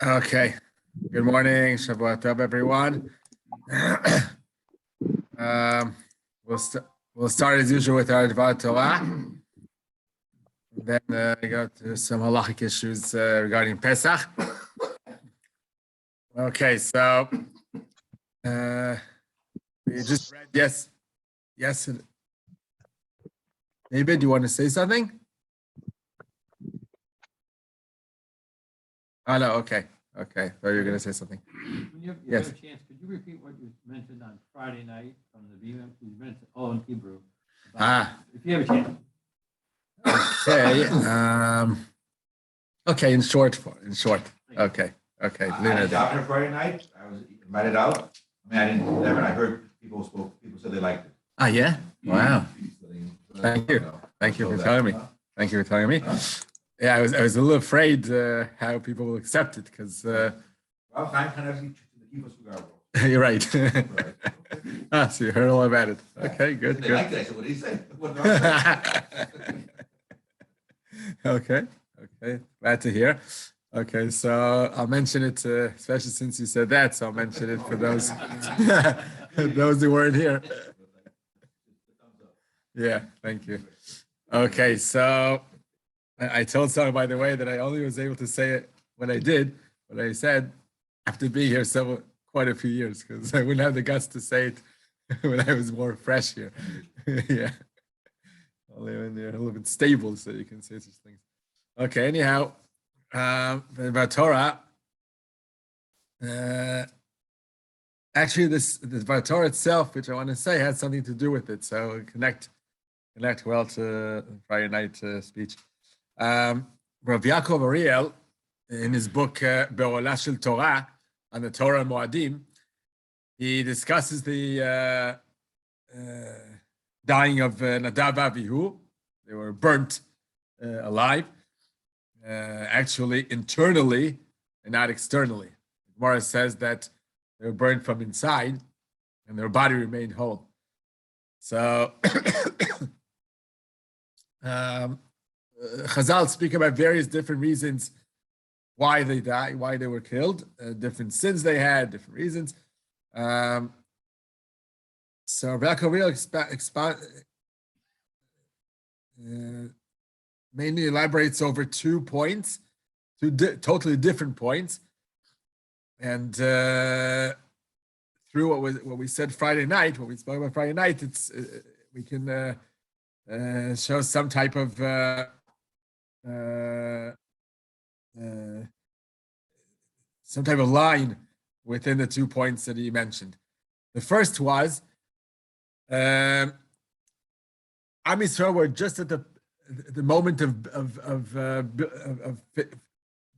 Okay. Good morning, Shavua Tov, everyone. We'll start as usual with our Dvar Torah. Then I got some halachic issues regarding Pesach. Okay, so we just read yes. David, do you want to say something? Oh no, okay. I thought you were going to say something. When you Yes. have a chance, could you repeat what you mentioned on Friday night from the Bima? You mentioned all in Hebrew. If you have a chance. Okay. Okay, in short. Okay. I had a job on Friday night. I was invited out. I mean, I didn't never. I heard people said they liked it. Ah, yeah. Wow. Thank you. So, Thank you for that, telling me. Thank you for telling me. Yeah, I was a little afraid how people will accept it because. Rav Kanievsky ztl. You're right. So you heard all about it. Okay, good. They liked it. I said, what did he say? What did Rav say? Okay. Glad to hear. Okay, so I'll mention it, especially since you said that. So I'll mention it for those those who weren't here. Yeah, thank you. Okay, so I told someone, by the way, that I only was able to say it when I did, what I said, after being here quite a few years, because I wouldn't have the guts to say it when I was more fresh here. Yeah. Only when you're a little bit stable, so you can say such things. Okay, anyhow, about Torah, actually, this Torah itself, which I want to say, has something to do with it. So connect well to Friday night speech. Rav Yaakov Ariel, in his book Be'olah Shel Torah, on the Torah and Moadim, he discusses the dying of Nadav Avihu. They were burnt alive, actually internally and not externally. Gemara says that they were burnt from inside and their body remained whole. So Chazal speak about various different reasons why they died, why they were killed, different sins they had, different reasons. So Rav Yaakov mainly elaborates over 2 points, totally different points, and through what we said Friday night, what we spoke about Friday night, we can show some type of line within the 2 points that he mentioned. The first was Am Yisrael were just at the moment of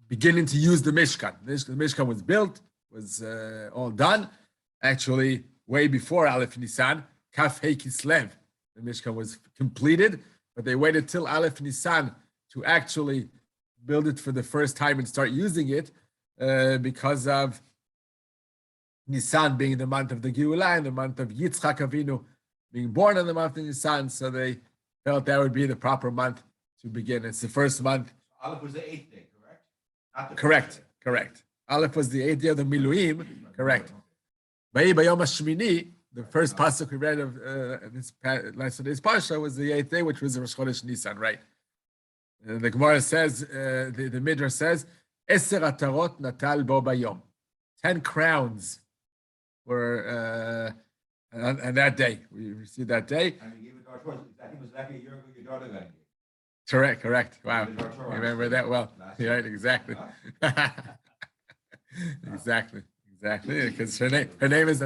beginning to use the Mishkan. The Mishkan was built, was all done. Actually, way before Aleph Nisan, Kaf Hei Kislev, the Mishkan was completed, but they waited till Aleph Nisan to actually build it for the first time and start using it because of Nisan being the month of the Geulah and the month of Yitzchak Avinu being born in the month of Nisan, so they felt that would be the proper month to begin. It's the first month. Aleph was the 8th day, correct? Not the Correct. Aleph was the 8th day of the Miluim, correct. Bayom Shmini, the first pasuk we read of this parsha was the 8th day, which was the Rosh Chodesh Nisan, right? The Gemara says, the Midrash says, Eser atarot natal bo bayom. 10 crowns were on that day. We received that day. And we gave it to our choice. I think it was exactly a year ago your daughter got engaged. Correct. Wow. You remember that well. Right, exactly. Exactly. Because her name is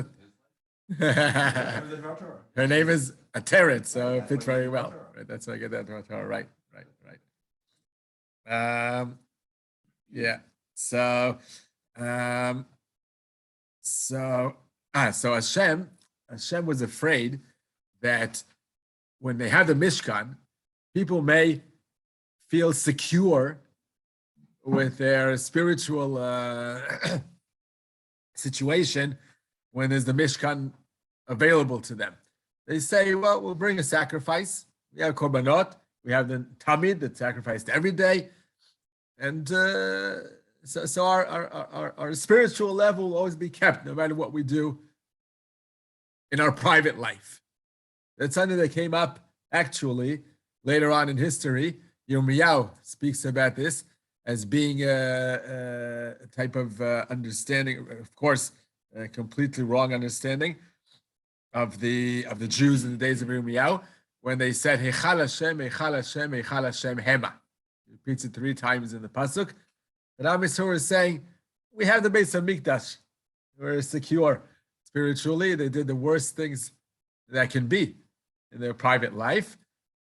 her name is Ateret, so it fits very well. Right? That's how I get that Torah. Right. Yeah. So Hashem was afraid that when they have the Mishkan, people may feel secure with their spiritual situation when there's the Mishkan available to them. They say, well, we'll bring a sacrifice. We have korbanot. We have the tamid that's sacrificed every day. And so our spiritual level will always be kept, no matter what we do in our private life. That's something that came up actually later on in history. Yirmiyahu speaks about this as being a type of understanding, of course, a completely wrong understanding of the Jews in the days of Yirmiyahu, when they said Heichal Hashem, Heichal Hashem, Heichal Hashem Hema. He repeats it 3 times in the pasuk. But Am Yisrael is saying, we have the Beis Hamikdash. We're secure spiritually. They did the worst things that can be in their private life,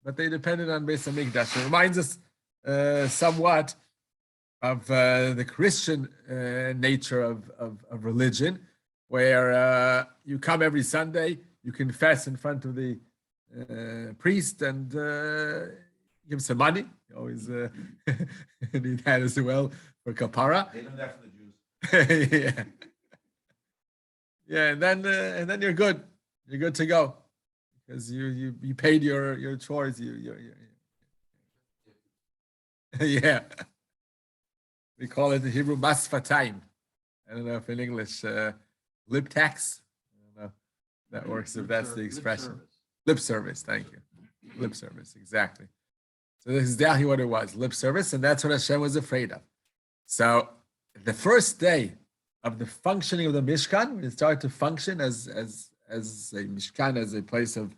but they depended on Beis Hamikdash. It reminds us somewhat of the Christian nature of religion, where you come every Sunday, you confess in front of the priest and give some money. You always need that as well for kapara. They learned that from the Jews. Yeah, yeah, and then you're good. You're good to go because you paid your chores. Yeah. We call it in Hebrew masfatayim. I don't know if in English lip tax. I don't know if that works, if that's the expression. Lip service, thank you. Lip service, exactly. So this is exactly what it was, lip service, and that's what Hashem was afraid of. So the first day of the functioning of the Mishkan, when it started to function as a Mishkan, as a place of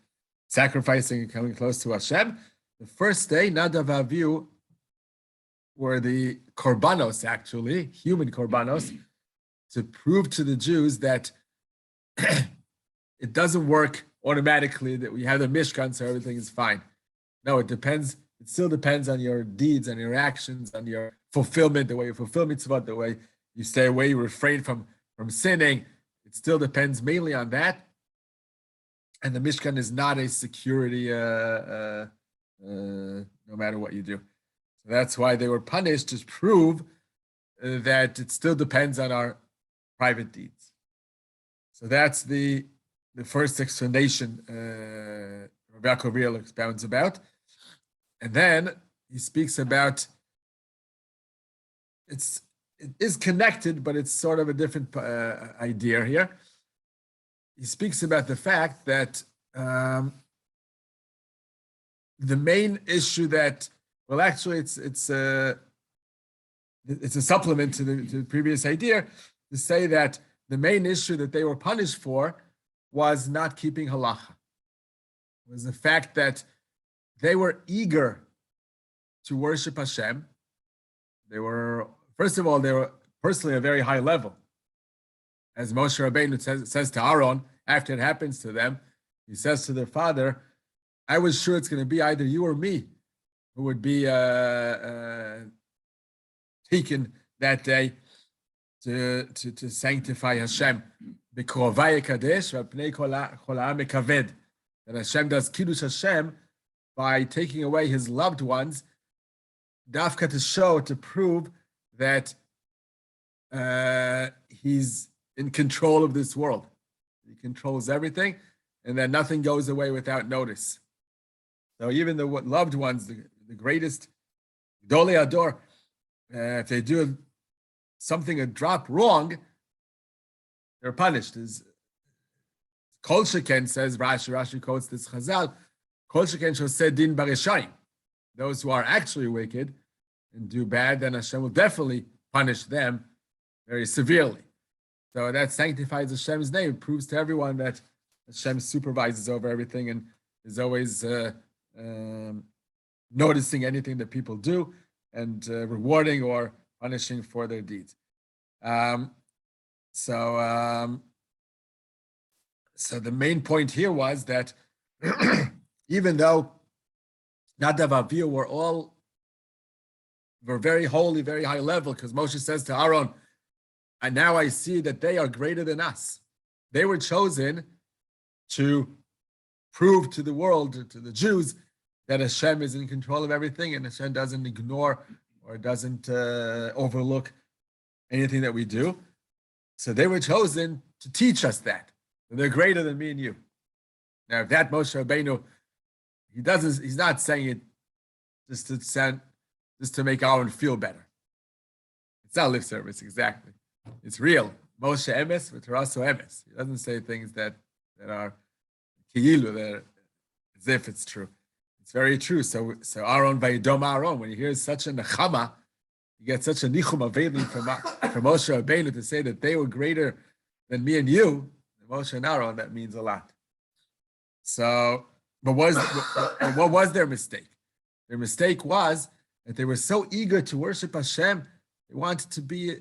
sacrificing and coming close to Hashem, the first day, Nadav Avihu were the korbanos, actually, human korbanos, to prove to the Jews that it doesn't work automatically, that we have the Mishkan, so everything is fine. No, it depends. It still depends on your deeds, on your actions, on your fulfillment, the way you fulfill mitzvot, the way you stay away, you refrain from sinning. It still depends mainly on that. And the Mishkan is not a security, no matter what you do. So that's why they were punished, to prove that it still depends on our private deeds. So that's the first explanation Rav Kanievsky expounds about. And then he speaks about, it is connected, but it's sort of a different idea here. He speaks about the fact that the main issue that, well, actually, it's a supplement to the previous idea, to say that the main issue that they were punished for was not keeping halacha. It was the fact that they were eager to worship Hashem. They were, first of all, they were personally a very high level. As Moshe Rabbeinu says to Aaron, after it happens to them, he says to their father, I was sure it's going to be either you or me who would be taken that day to sanctify Hashem. That Hashem does Kiddush Hashem by taking away his loved ones, dafka to show, to prove that he's in control of this world. He controls everything, and that nothing goes away without notice. So even the loved ones, the greatest, Dole Ador, if they do something, a drop wrong, they're punished. As Kol Sheken says, Rashi quotes this Chazal, Kol Sheken shoseh din bareshayim. Those who are actually wicked and do bad, then Hashem will definitely punish them very severely. So that sanctifies Hashem's name, proves to everyone that Hashem supervises over everything and is always noticing anything that people do and rewarding or punishing for their deeds. So the main point here was that even though Nadav Avihu were very holy, very high level, because Moshe says to Aaron, and now I see that they are greater than us. They were chosen to prove to the world, to the Jews, that Hashem is in control of everything and Hashem doesn't ignore or doesn't overlook anything that we do. So they were chosen to teach us that. They're greater than me and you. Now, if that Moshe Rabbeinu, he's not saying it just to make Aaron feel better. It's not lip service, exactly. It's real. Moshe emes, v'taraso emes. He doesn't say things that are ki'ilu, that as if it's true. It's very true. So Aaron vayidom Aaron, when he hears such a nechama, you get such a nichum avelim from Moshe Rabbeinu to say that they were greater than me and you, Moshe and Aaron, that means a lot. So, but what was their mistake? Their mistake was that they were so eager to worship Hashem, they wanted to be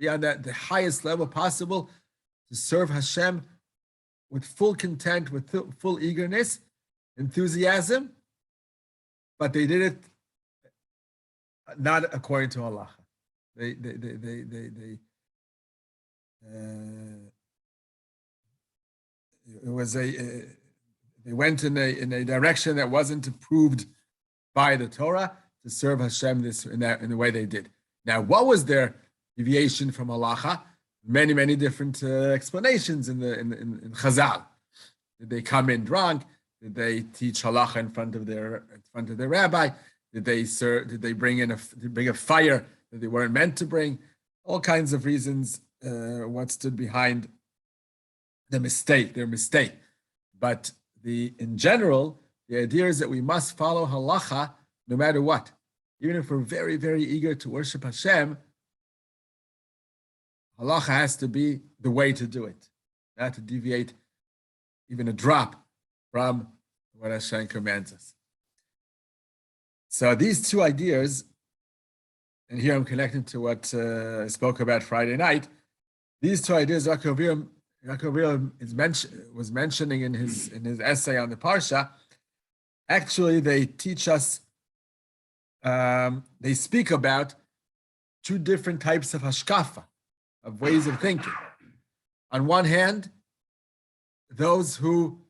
on the highest level possible, to serve Hashem with full content, with full eagerness, enthusiasm, but they did it not according to halacha. They went in a direction that wasn't approved by the Torah to serve Hashem in the way they did. Now, what was their deviation from halacha? Many different explanations in Chazal. Did they come in drunk? Did they teach halacha in front of their rabbi? Did they bring a fire that they weren't meant to bring? All kinds of reasons. What stood behind their mistake. But in general, the idea is that we must follow halacha no matter what. Even if we're very, very eager to worship Hashem, halacha has to be the way to do it, not to deviate even a drop from what Hashem commands us. So these two ideas, and here I'm connecting to what I spoke about Friday night. These two ideas, Rav Kanievsky was mentioning in his essay on the Parsha. Actually, they teach us. They speak about two different types of hashkafa, of ways of thinking. On one hand, those who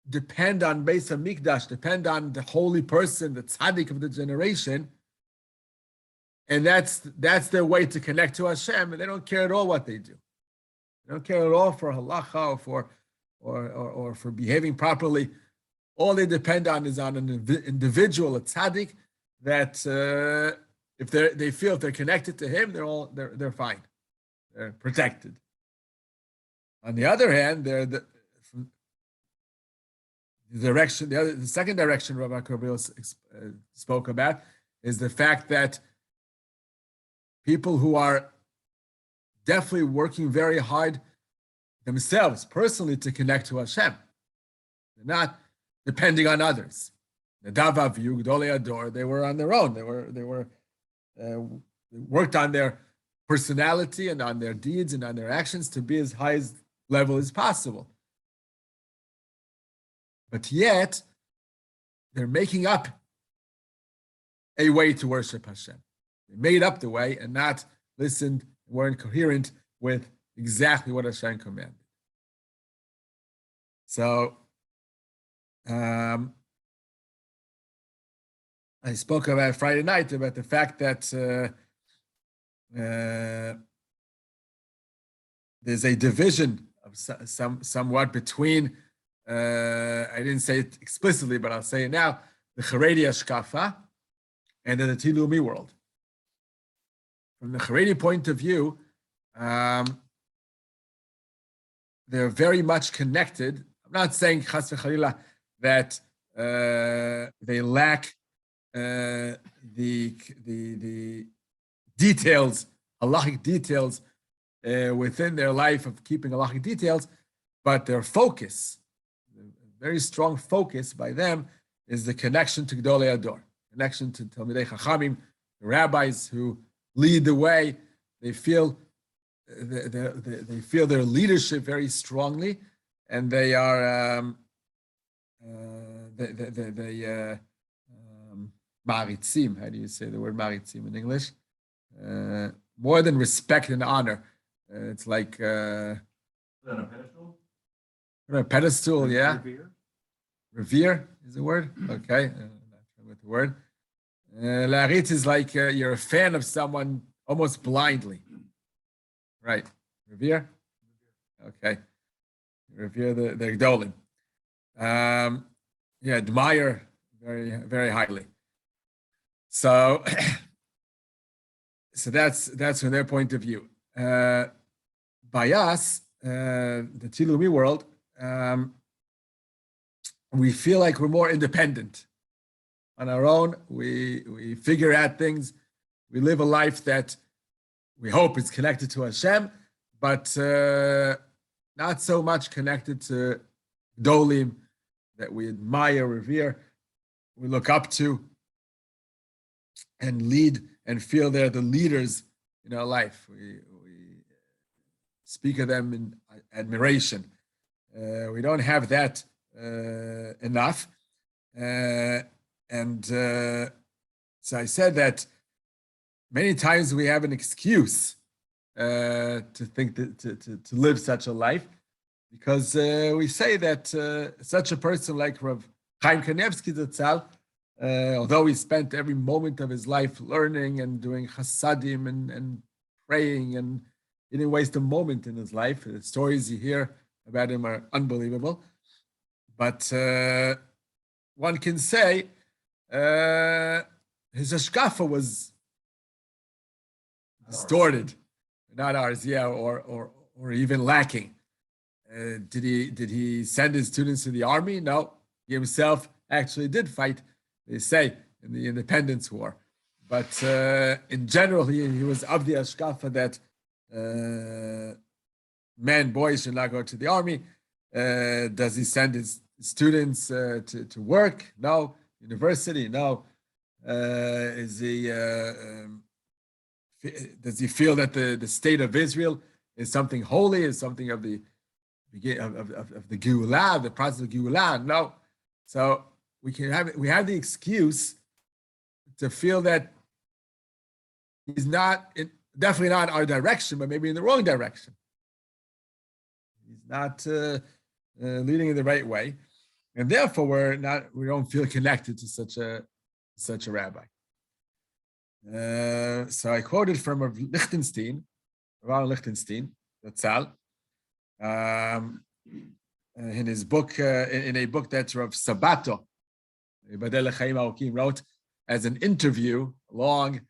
depend on Beis HaMikdash, depend on the holy person, the tzaddik of the generation, and that's their way to connect to Hashem, and they don't care at all what they do. They don't care at all for halacha or for behaving properly. All they depend on is on an individual, a tzaddik, that if they feel if they're connected to him, they're fine, they're protected. On the other hand, the second direction Rav Kanievsky spoke about is the fact that people who are definitely working very hard themselves personally to connect to Hashem, they're not depending on others. Nadav, Avihu, Gdolei Ador, they were on their own. They worked on their personality and on their deeds and on their actions to be as high as level as possible. But yet, they're making up a way to worship Hashem. They made up the way and not listened, weren't coherent with exactly what Hashem commanded. So, I spoke about Friday night about the fact that there's a division of somewhat between, I didn't say it explicitly, but I'll say it now, the Haredi Hashkafa and the Dati Leumi world. From the Haredi point of view, they're very much connected. I'm not saying Chas v'Chalila that they lack the details, halachic details within their life of keeping halachic details, but their focus, very strong focus by them, is the connection to Gdolei Ador, connection to Talmidei Chachamim, the rabbis who lead the way. They feel their leadership very strongly, and they are maritzim. How do you say the word maritzim in English? More than respect and honor. It's like On a pedestal? on a pedestal, yeah. Revere. Revere is the word. Okay, not sure what the word. Larit is like you're a fan of someone almost blindly, right? Revere. Okay, revere the Gdolim. Yeah, admire very, very highly. So So that's from their point of view. By us, the Tilumi world, we feel like we're more independent on our own. We figure out things. We live a life that we hope is connected to Hashem, but not so much connected to Dolim that we admire, revere, we look up to, and lead and feel they're the leaders in our life. We speak of them in admiration. We don't have that enough. So I said that many times we have an excuse to think that, to live such a life, because we say that such a person like Rav Kanievsky ztl, although he spent every moment of his life learning and doing chasadim and praying, and he didn't waste a moment in his life. The stories you hear about him are unbelievable. But one can say his hashkafa was distorted, not ours, or even lacking. Did he send his students to the army? No, he himself actually did fight, they say, in the Independence War. But in general, he was of the hashkafa that men, boys should not go to the army. Does he send his students to work? No. University? No. Does he feel that the state of Israel is something holy, is something of the Geulah, the process of Geulah? No. So we have the excuse to feel that he's definitely not in our direction, but maybe in the wrong direction. He's not leading in the right way, and therefore we don't feel connected to such a rabbi. So I quoted from Rav Lichtenstein ztl, in his book, in a book that Rav Sabato wrote as an interview, a long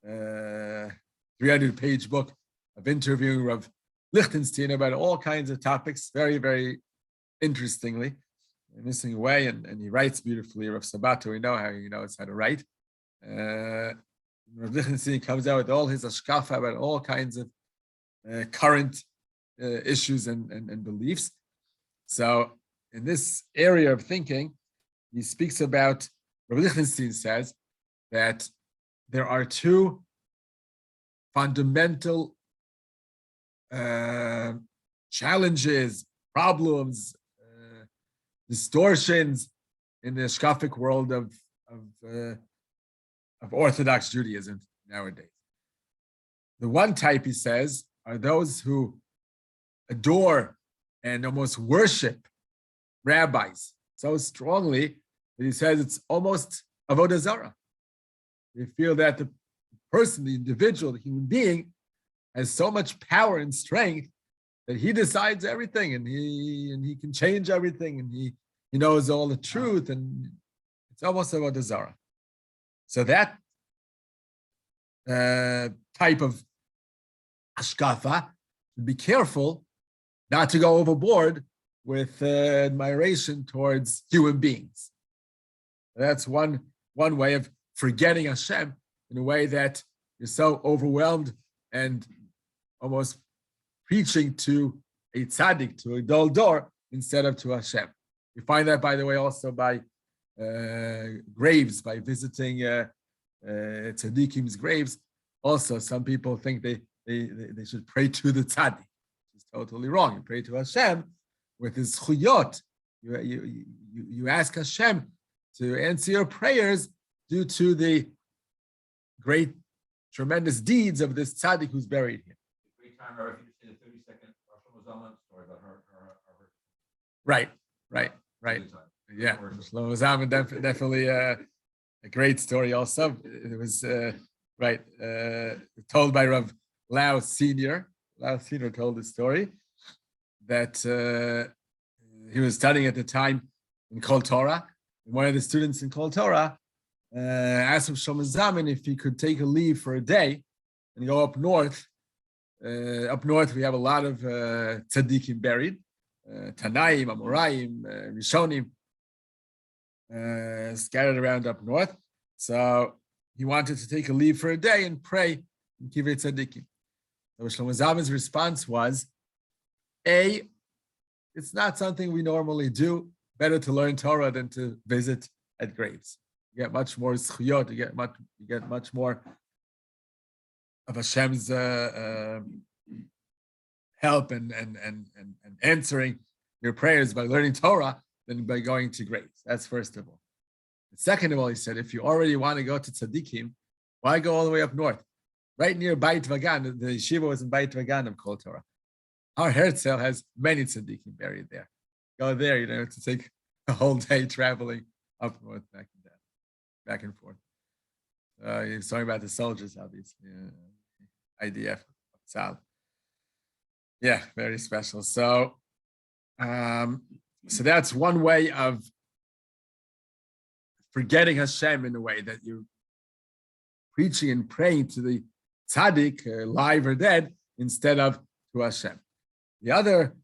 300-page book of interviewing Rav Lichtenstein about all kinds of topics, very, very interestingly, in a missing way, and he writes beautifully. Rav Sabato, we know how he knows how to write. Rav Lichtenstein comes out with all his hashkafa about all kinds of current issues and beliefs. So in this area of thinking, he speaks about, Rav Lichtenstein says that there are two fundamental challenges, problems, distortions in the shkafic world of Orthodox Judaism nowadays. The one type, he says, are those who adore and almost worship rabbis so strongly that he says it's almost avodah zarah. They feel that the person, the individual, the human being, has so much power and strength that he decides everything, and he can change everything, and he knows all the truth, and it's almost avodah zarah. So that type of hashkafa, be careful not to go overboard with admiration towards human beings. That's one way of forgetting Hashem, in a way that you're so overwhelmed and almost preaching to a tzaddik, to a dol dor, instead of to Hashem. You find that, by the way, also by graves, by visiting tzaddikim's graves. Also, some people think they should pray to the tzaddik, which is totally wrong. You pray to Hashem with his chuyot. You ask Hashem to answer your prayers due to the great, tremendous deeds of this tzaddik who's buried here. Great time, Rabbi, if you say the 30-second Shlomo story about her. Right. Yeah, Shlomo Zalman, definitely a great story also. It was told by Rav Lau Senior. Lau Senior told the story that he was studying at the time in Kol Torah. And one of the students in Kol Torah asked Shlomo Zalman if he could take a leave for a day and you go up north, we have a lot of tzaddikim buried, Tanaim, Amoraim, Rishonim, scattered around up north. So he wanted to take a leave for a day and pray in Kivrei Tzaddikim. So Shlomo Zalman's response was, it's not something we normally do. Better to learn Torah than to visit at graves. You get much more zchuyot, you get much more of Hashem's help and answering your prayers by learning Torah than by going to graves. That's first of all. And second of all, he said, if you already want to go to tzaddikim, why go all the way up north? Right near Beit Vagan, the yeshiva was in Beit Vagan of Kol Torah. Our Herzl has many tzaddikim buried there. Go there, you don't have to take a whole day traveling up north, back and forth. He's talking about the soldiers, obviously. IDF, Tzal. Yeah, very special. So that's one way of forgetting Hashem in a way, that you're preaching and praying to the tzaddik, live or dead, instead of to Hashem. The other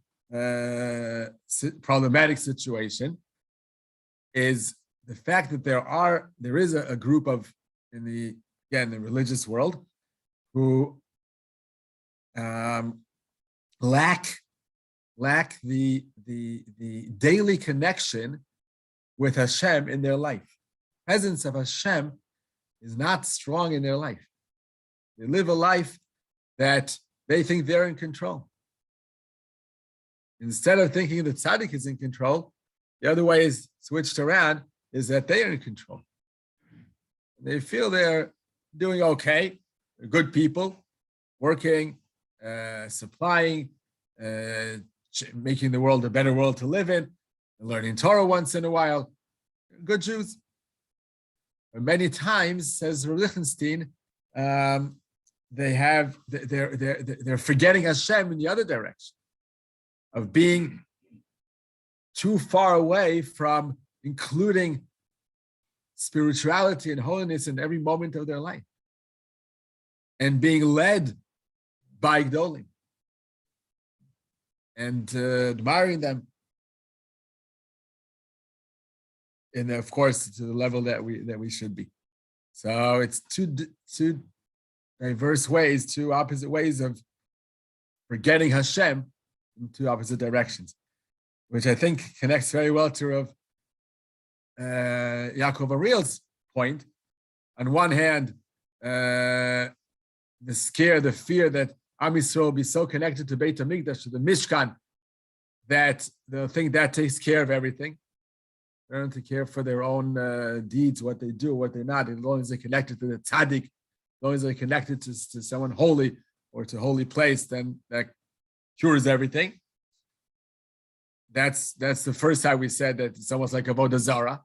problematic situation is the fact that there is a group of in the religious world who lack the daily connection with Hashem in their life. Presence of Hashem is not strong in their life. They live a life that they think they're in control. Instead of thinking the tzaddik is in control, the other way is switched around, is that they are in control. They feel they're doing okay, they're good people, working, supplying, making the world a better world to live in, learning Torah once in a while, good Jews. But many times, says Rav Lichtenstein, they're forgetting Hashem in the other direction, of being too far away from including spirituality and holiness in every moment of their life, and being led by Gdolim, and admiring them, and of course to the level that we should be. So it's two diverse ways, two opposite ways of forgetting Hashem in two opposite directions, which I think connects very well to Rav Yaakov Ariel's point. On one hand, the fear that Am Yisrael will be so connected to Beit HaMikdash, to the Mishkan, that they'll think that takes care of everything. They don't care for their own deeds, what they do, what they're not. As long as they're connected to the tzaddik, as long as they're connected to someone holy or to a holy place, then that cures everything. That's the first time we said that it's almost like Avodah Zarah,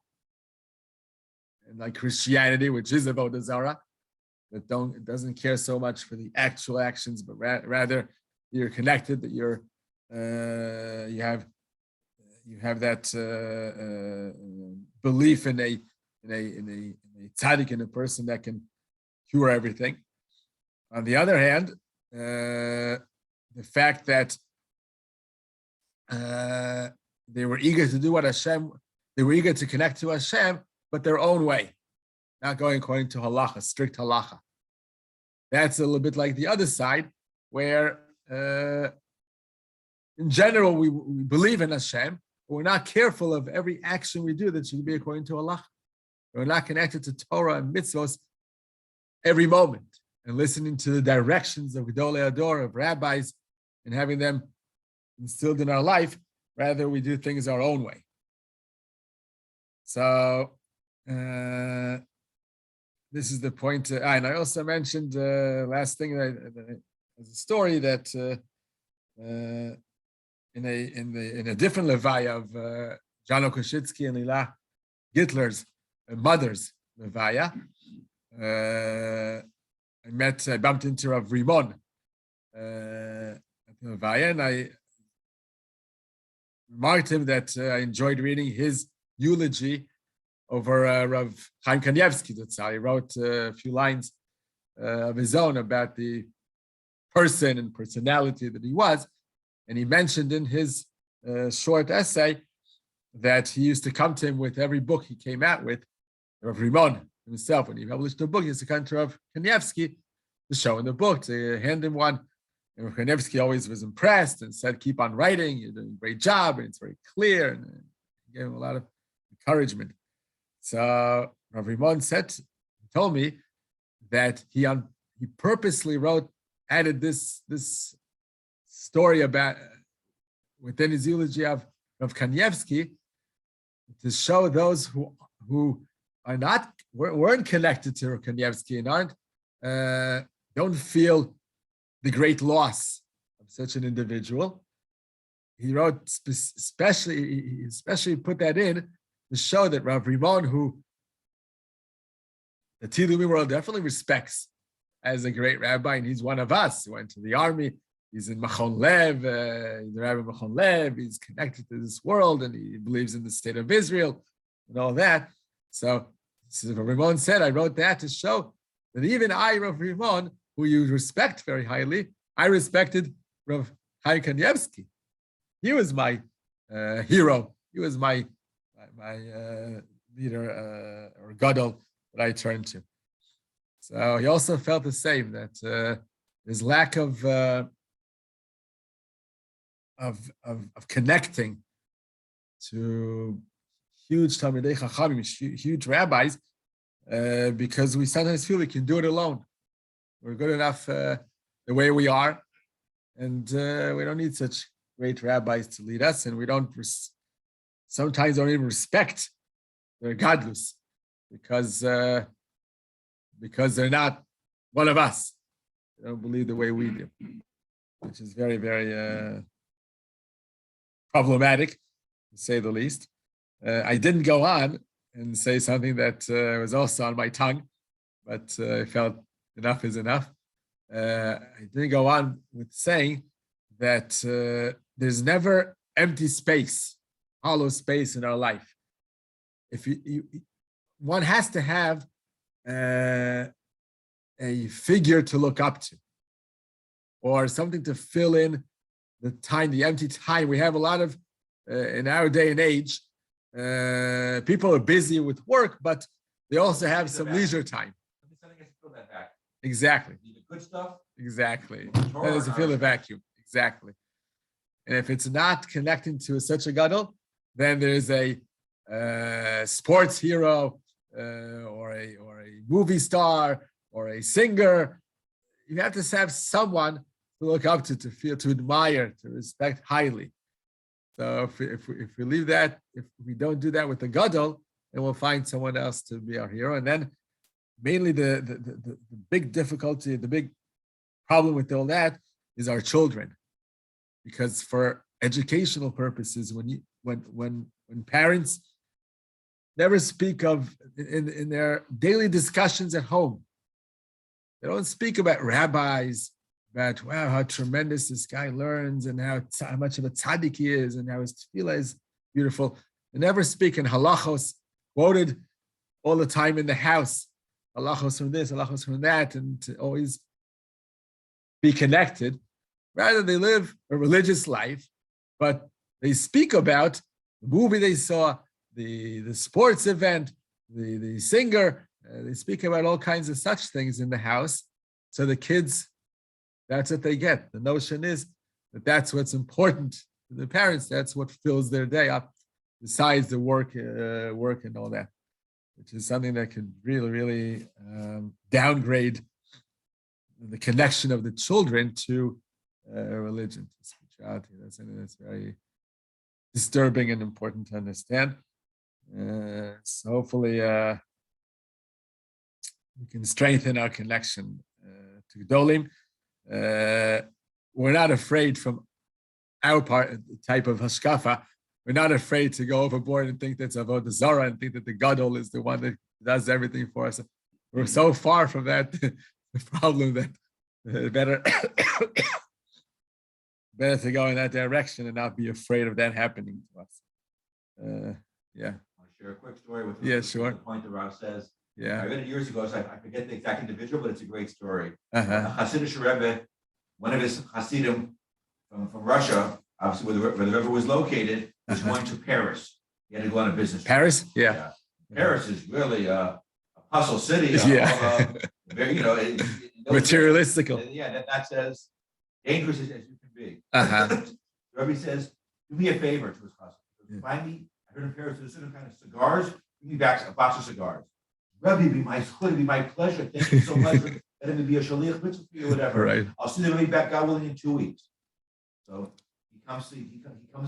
and like Christianity, which is Avodah Zarah, that doesn't care so much for the actual actions, but rather you're connected, that you have that belief in a tzaddik, in a person that can cure everything. On the other hand, the fact that they were eager to do what Hashem, they were eager to connect to Hashem, but their own way, not going according to halacha, strict halacha. That's a little bit like the other side, where in general we believe in Hashem, but we're not careful of every action we do that should be according to halacha. We're not connected to Torah and mitzvos every moment, and listening to the directions of Gedolei Ador, of rabbis, and having them instilled in our life. Rather, we do things our own way. So this is the point. And I also mentioned last thing as a story that in a different levaya of Jano Koshitsky and Lila Gittler's mother's levaya, I bumped into Rav Rimon at the levaya, and I remarked him that I enjoyed reading his eulogy over Rav Kanievsky ztl. He wrote a few lines of his own about the person and personality that he was. And he mentioned in his short essay that he used to come to him with every book he came out with. Rav Rimon himself, when he published a book, he used to come to Rav Kanievsky to show him the book, to hand him one. And Rav Kanievsky always was impressed and said, keep on writing, you're doing a great job, and it's very clear, and he gave him a lot of encouragement. So Rav Rimon told me that he purposely added this story about within his eulogy of Rav Kanievsky to show those who weren't connected to Rav Kanievsky and don't feel the great loss of such an individual. He wrote especially put that in to show that Rav Rimon, who the Tzilumi world definitely respects as a great rabbi, and he's one of us. He went to the army. He's in Machon Lev. He's the rabbi of Machon Lev. He's connected to this world, and he believes in the state of Israel and all that. So Rav Rimon said, I wrote that to show that even I, Rav Rimon, who you respect very highly, I respected Rav Chaim Kanievsky. He was my hero. He was my leader or gadol that I turned to. So he also felt the same, that his lack of connecting to huge Talmidei Chachamim, huge rabbis, because we sometimes feel we can do it alone. We're good enough the way we are, and we don't need such great rabbis to lead us, and we sometimes don't even respect their gadlus because they're not one of us. They don't believe the way we do, which is very, very problematic, to say the least. I didn't go on and say something that was also on my tongue, but I felt enough is enough. I didn't go on with saying that there's never empty space, hollow space in our life. If one has to have a figure to look up to, or something to fill in the time, the empty time. We have a lot of, in our day and age, people are busy with work, but they also have some leisure time. Something has to fill that vacuum. Exactly. You need the good stuff. Exactly. That is to fill the vacuum. Exactly. And if it's not connecting to such a gadol, then there's a sports hero or a movie star or a singer. You have to have someone to look up to feel, to admire, to respect highly. So if we leave that, if we don't do that with the gadol, then we'll find someone else to be our hero. And then mainly the big difficulty, the big problem with all that is our children. Because for educational purposes, when parents never speak of in their daily discussions at home, they don't speak about rabbis, about wow, how tremendous this guy learns and how much of a tzaddik he is and how his tefillah is beautiful. They never speak in halachos, quoted all the time in the house, halachos from this, halachos from that, and to always be connected. Rather, they live a religious life, but they speak about the movie they saw, the sports event, the singer. They speak about all kinds of such things in the house. So the kids, that's what they get. The notion is that that's what's important to the parents. That's what fills their day up, besides the work and all that, which is something that could really, really downgrade the connection of the children to religion, to spirituality. That's something that's very disturbing and important to understand. So hopefully we can strengthen our connection to Gedolim. We're not afraid from our type of hashkafa. We're not afraid to go overboard and think that's avodah zarah and think that the gadol is the one that does everything for us. We're so far from that problem that better to go in that direction and not be afraid of that happening to us. Yeah. I want to share a quick story with Yeah, sure. The point that Rav says Yeah. I read it years ago, so I forget the exact individual, but it's a great story. Uh-huh. A Hasidic Rebbe, one of his Hasidim from Russia, obviously where the Rebbe was located, was going to Paris. He had to go on a business trip. Paris? Yeah. Paris is really a hustle city. Very, Materialistic. Yeah, that's as dangerous as you can be. Uh-huh. Rebbe says, do me a favor to his husband. Find me, I heard in Paris, there's certain kind of cigars. Give me back a box of cigars. Rebbe, it'd be my pleasure. Thank you so much for letting me be a shaliach mitzvah for you, whatever. Right. I'll see the Rebbe back, God willing, in 2 weeks. So he comes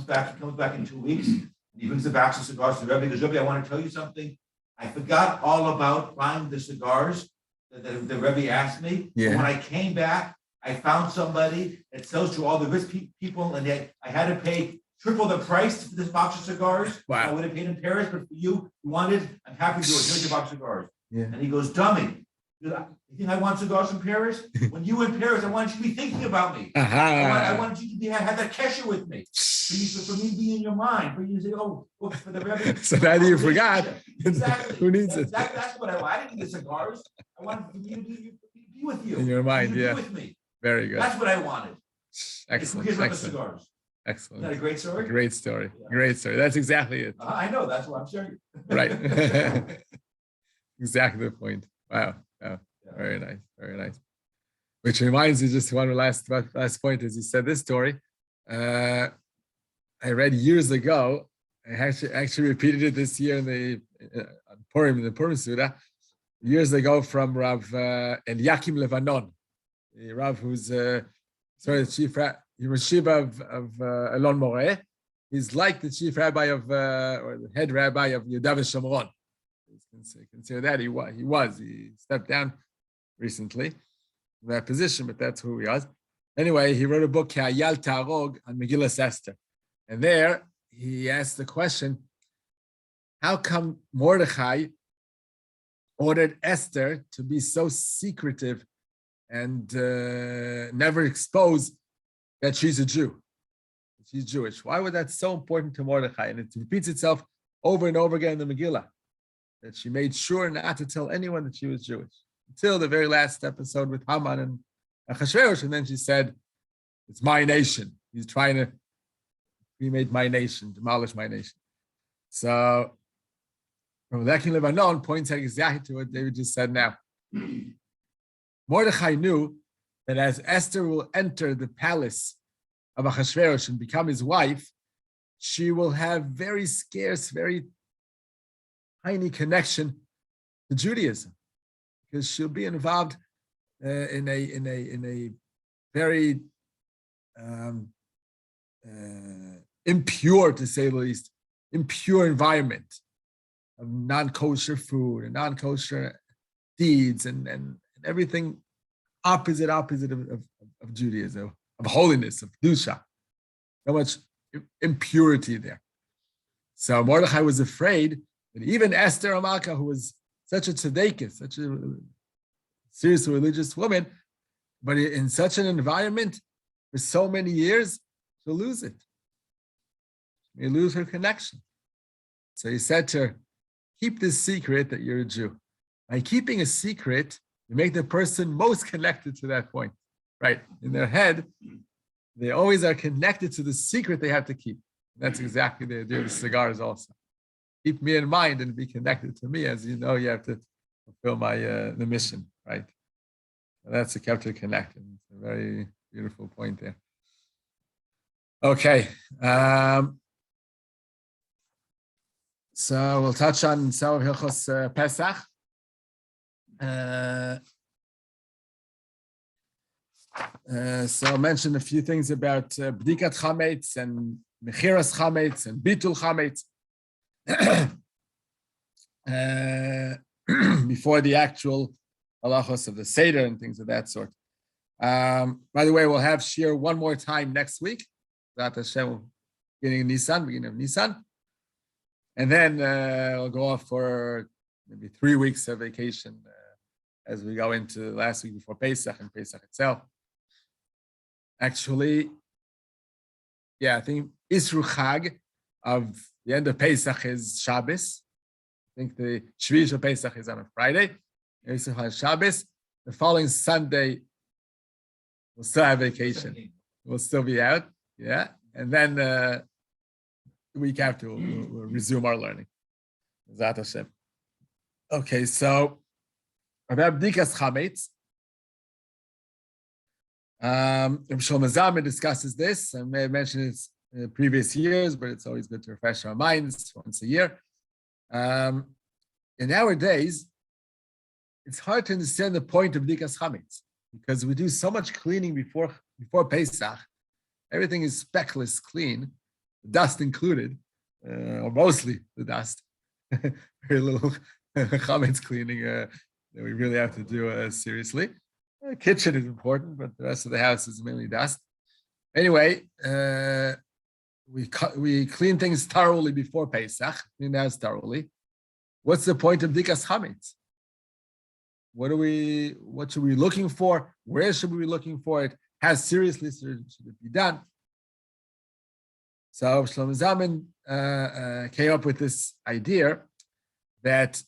back in 2 weeks. And he brings the box of cigars to the Rebbe. He goes, Rebbe, I want to tell you something. I forgot all about buying the cigars that the Rebbe asked me. Yeah. But when I came back, I found somebody that sells to all the rich people, and I had to pay triple the price for this box of cigars. Wow. I would have paid in Paris, but for you wanted, I'm happy to do it. Here's your box of cigars. Yeah. And he goes, dummy, you think I want cigars from Paris? When you were in Paris, I wanted you to be thinking about me. Uh-huh. I wanted you to have that kesher with me. For me to be in your mind, for you to say, oh, look, for the Rebbe. So now that you forgot. Exactly. Who needs it? That's what I want. I didn't need the cigars. I wanted you to be with you. In your mind, You to yeah. Be with me. Very good. That's what I wanted. Excellent. Here's the Excellent. cigars. Excellent. Isn't that a great story? Great story. Yeah. Great story. That's exactly it. I know. That's what I'm sharing. Right. Exactly the point. Wow. Wow. Yeah. Very nice. Very nice. Which reminds me, just one last point, as you said this story. I read years ago. I actually repeated it this year in the Purim Surah, years ago from Rav Eliakim Levanon, the Rav who's the chief rabbi. He was Shiva of Elon Moreh. He's like the chief rabbi of or the head rabbi of Nadav and Shomron. Consider that he was. He stepped down recently from that position, but that's who he was. Anyway, he wrote a book, Hayal Tarog, on Megillas Esther. And there he asked the question, how come Mordechai ordered Esther to be so secretive and never expose that she's a Jew? She's Jewish. Why was that so important to Mordechai? And it repeats itself over and over again in the Megillah, that she made sure not to tell anyone that she was Jewish until the very last episode with Haman and Achashverosh, and then she said, it's my nation. He's trying to cremate my nation, demolish my nation. So Rav Eliakim Levanon points out exactly to what David just said now. Mordechai knew that as Esther will enter the palace of Achashverosh and become his wife, she will have very scarce, very tiny connection to Judaism, because she'll be involved in a very impure, to say the least, impure environment of non-kosher food and non-kosher deeds and everything opposite of Judaism, of holiness, of kedusha. So much impurity there. So Mordechai was afraid that even Esther Amalka, who was such a tzedekah, such a serious religious woman, but in such an environment for so many years, she'll lose it. She may lose her connection. So he said to her, keep this secret that you're a Jew. By keeping a secret, you make the person most connected to that point, right? In their head, they always are connected to the secret they have to keep. That's exactly the idea of the cigars also. Keep me in mind and be connected to me. As you know, you have to fulfill my the mission, right? And that's the capture connect. It's a very beautiful point there. Okay. So we'll touch on some of Hilchos Pesach. So I'll mention a few things about Bedikat Chametz and Mechirat Chametz and Bitul Chametz before the actual halachos of the Seder and things of that sort. By the way, we'll have Shir one more time next week. Beginning of Nisan. And then we'll go off for maybe 3 weeks of vacation as we go into last week before Pesach and Pesach itself. Actually, I think Isru Chag of the end of Pesach is Shabbos. think the Shvi Pesach is on a Friday. On Shabbos. The following Sunday, we'll still have vacation. We'll still be out. Yeah. And then the week after, we'll resume our learning. Zat Hashem. Okay, so about Bedikat Chametz. Shlomo Zalman discusses this. I may have mentioned it in previous years, but it's always good to refresh our minds once a year. In our days, it's hard to understand the point of Bedikat Chametz because we do so much cleaning before Pesach. Everything is speckless clean, the dust included, or mostly the dust. Very little chametz cleaning that we really have to do seriously. The kitchen is important, but the rest of the house is mainly dust. Anyway, we clean things thoroughly before Pesach, clean the house thoroughly. What's the point of Bedikat Chametz? What should we be looking for? Where should we be looking for it? How seriously should it be done? So Shlomo Zalman came up with this idea that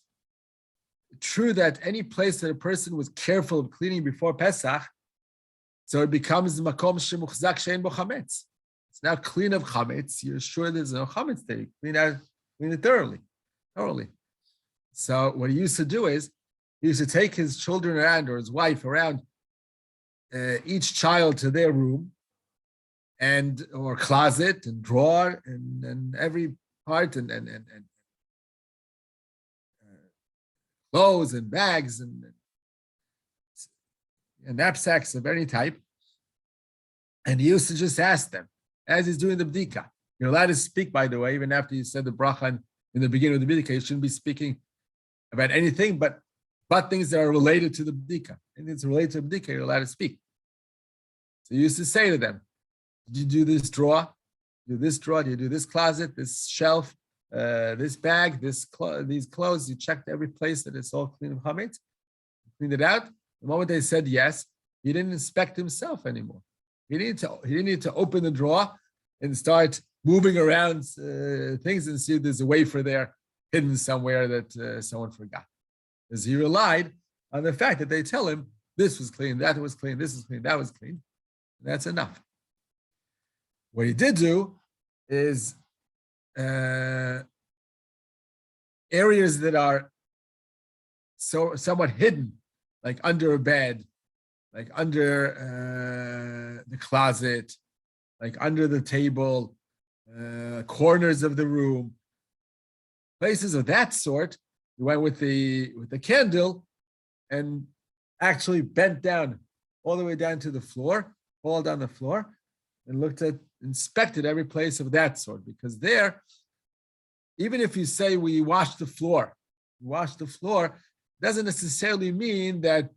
true that any place that a person was careful of cleaning before Pesach, so it becomes makom shemuchzak shein bo chametz. It's now clean of chametz. You're sure there's no chametz there. You clean it thoroughly. So what he used to do is he used to take his children around or his wife around, each child to their room, or closet and drawer and every part and clothes and bags and knapsacks of any type. And he used to just ask them, as he's doing the Bedikat. You're allowed to speak, by the way, even after you said the bracha in the beginning of the Bedikat, you shouldn't be speaking about anything but things that are related to the Bedikat. Anything that's related to the Bedikat, you're allowed to speak. So he used to say to them, did you do this drawer? Do this drawer? Do you do this closet, this shelf, this bag, these clothes? You checked every place that it's all clean of chametz, cleaned it out. The moment they said yes, he didn't inspect himself anymore. He didn't need to open the drawer and start moving around things and see if there's a wafer there hidden somewhere that someone forgot. Because he relied on the fact that they tell him this was clean, that was clean, this was clean, that was clean. That's enough. What he did do is areas that are somewhat hidden, like under a bed, like under the closet, like under the table, corners of the room, places of that sort. He went with the candle and actually bent down all the way down to the floor, all down the floor, and inspected every place of that sort. Because there, even if you say we washed the floor, doesn't necessarily mean that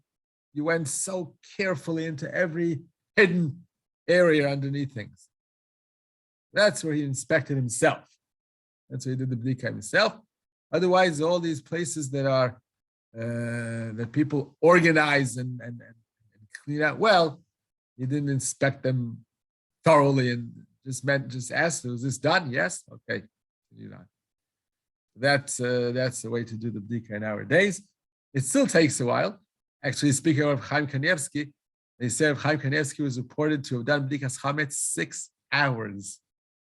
you went so carefully into every hidden area underneath things. That's where he inspected himself. That's where he did the Bedikat himself. Otherwise, all these places that are that people organize and clean out well, he didn't inspect them thoroughly and just asked, was this done? Yes? Okay. That's the way to do the Bedikat nowadays. It still takes a while. Actually, speaking of Rav Kanievsky, they say Rav Kanievsky was reported to have done Bedikat Chametz 6 hours.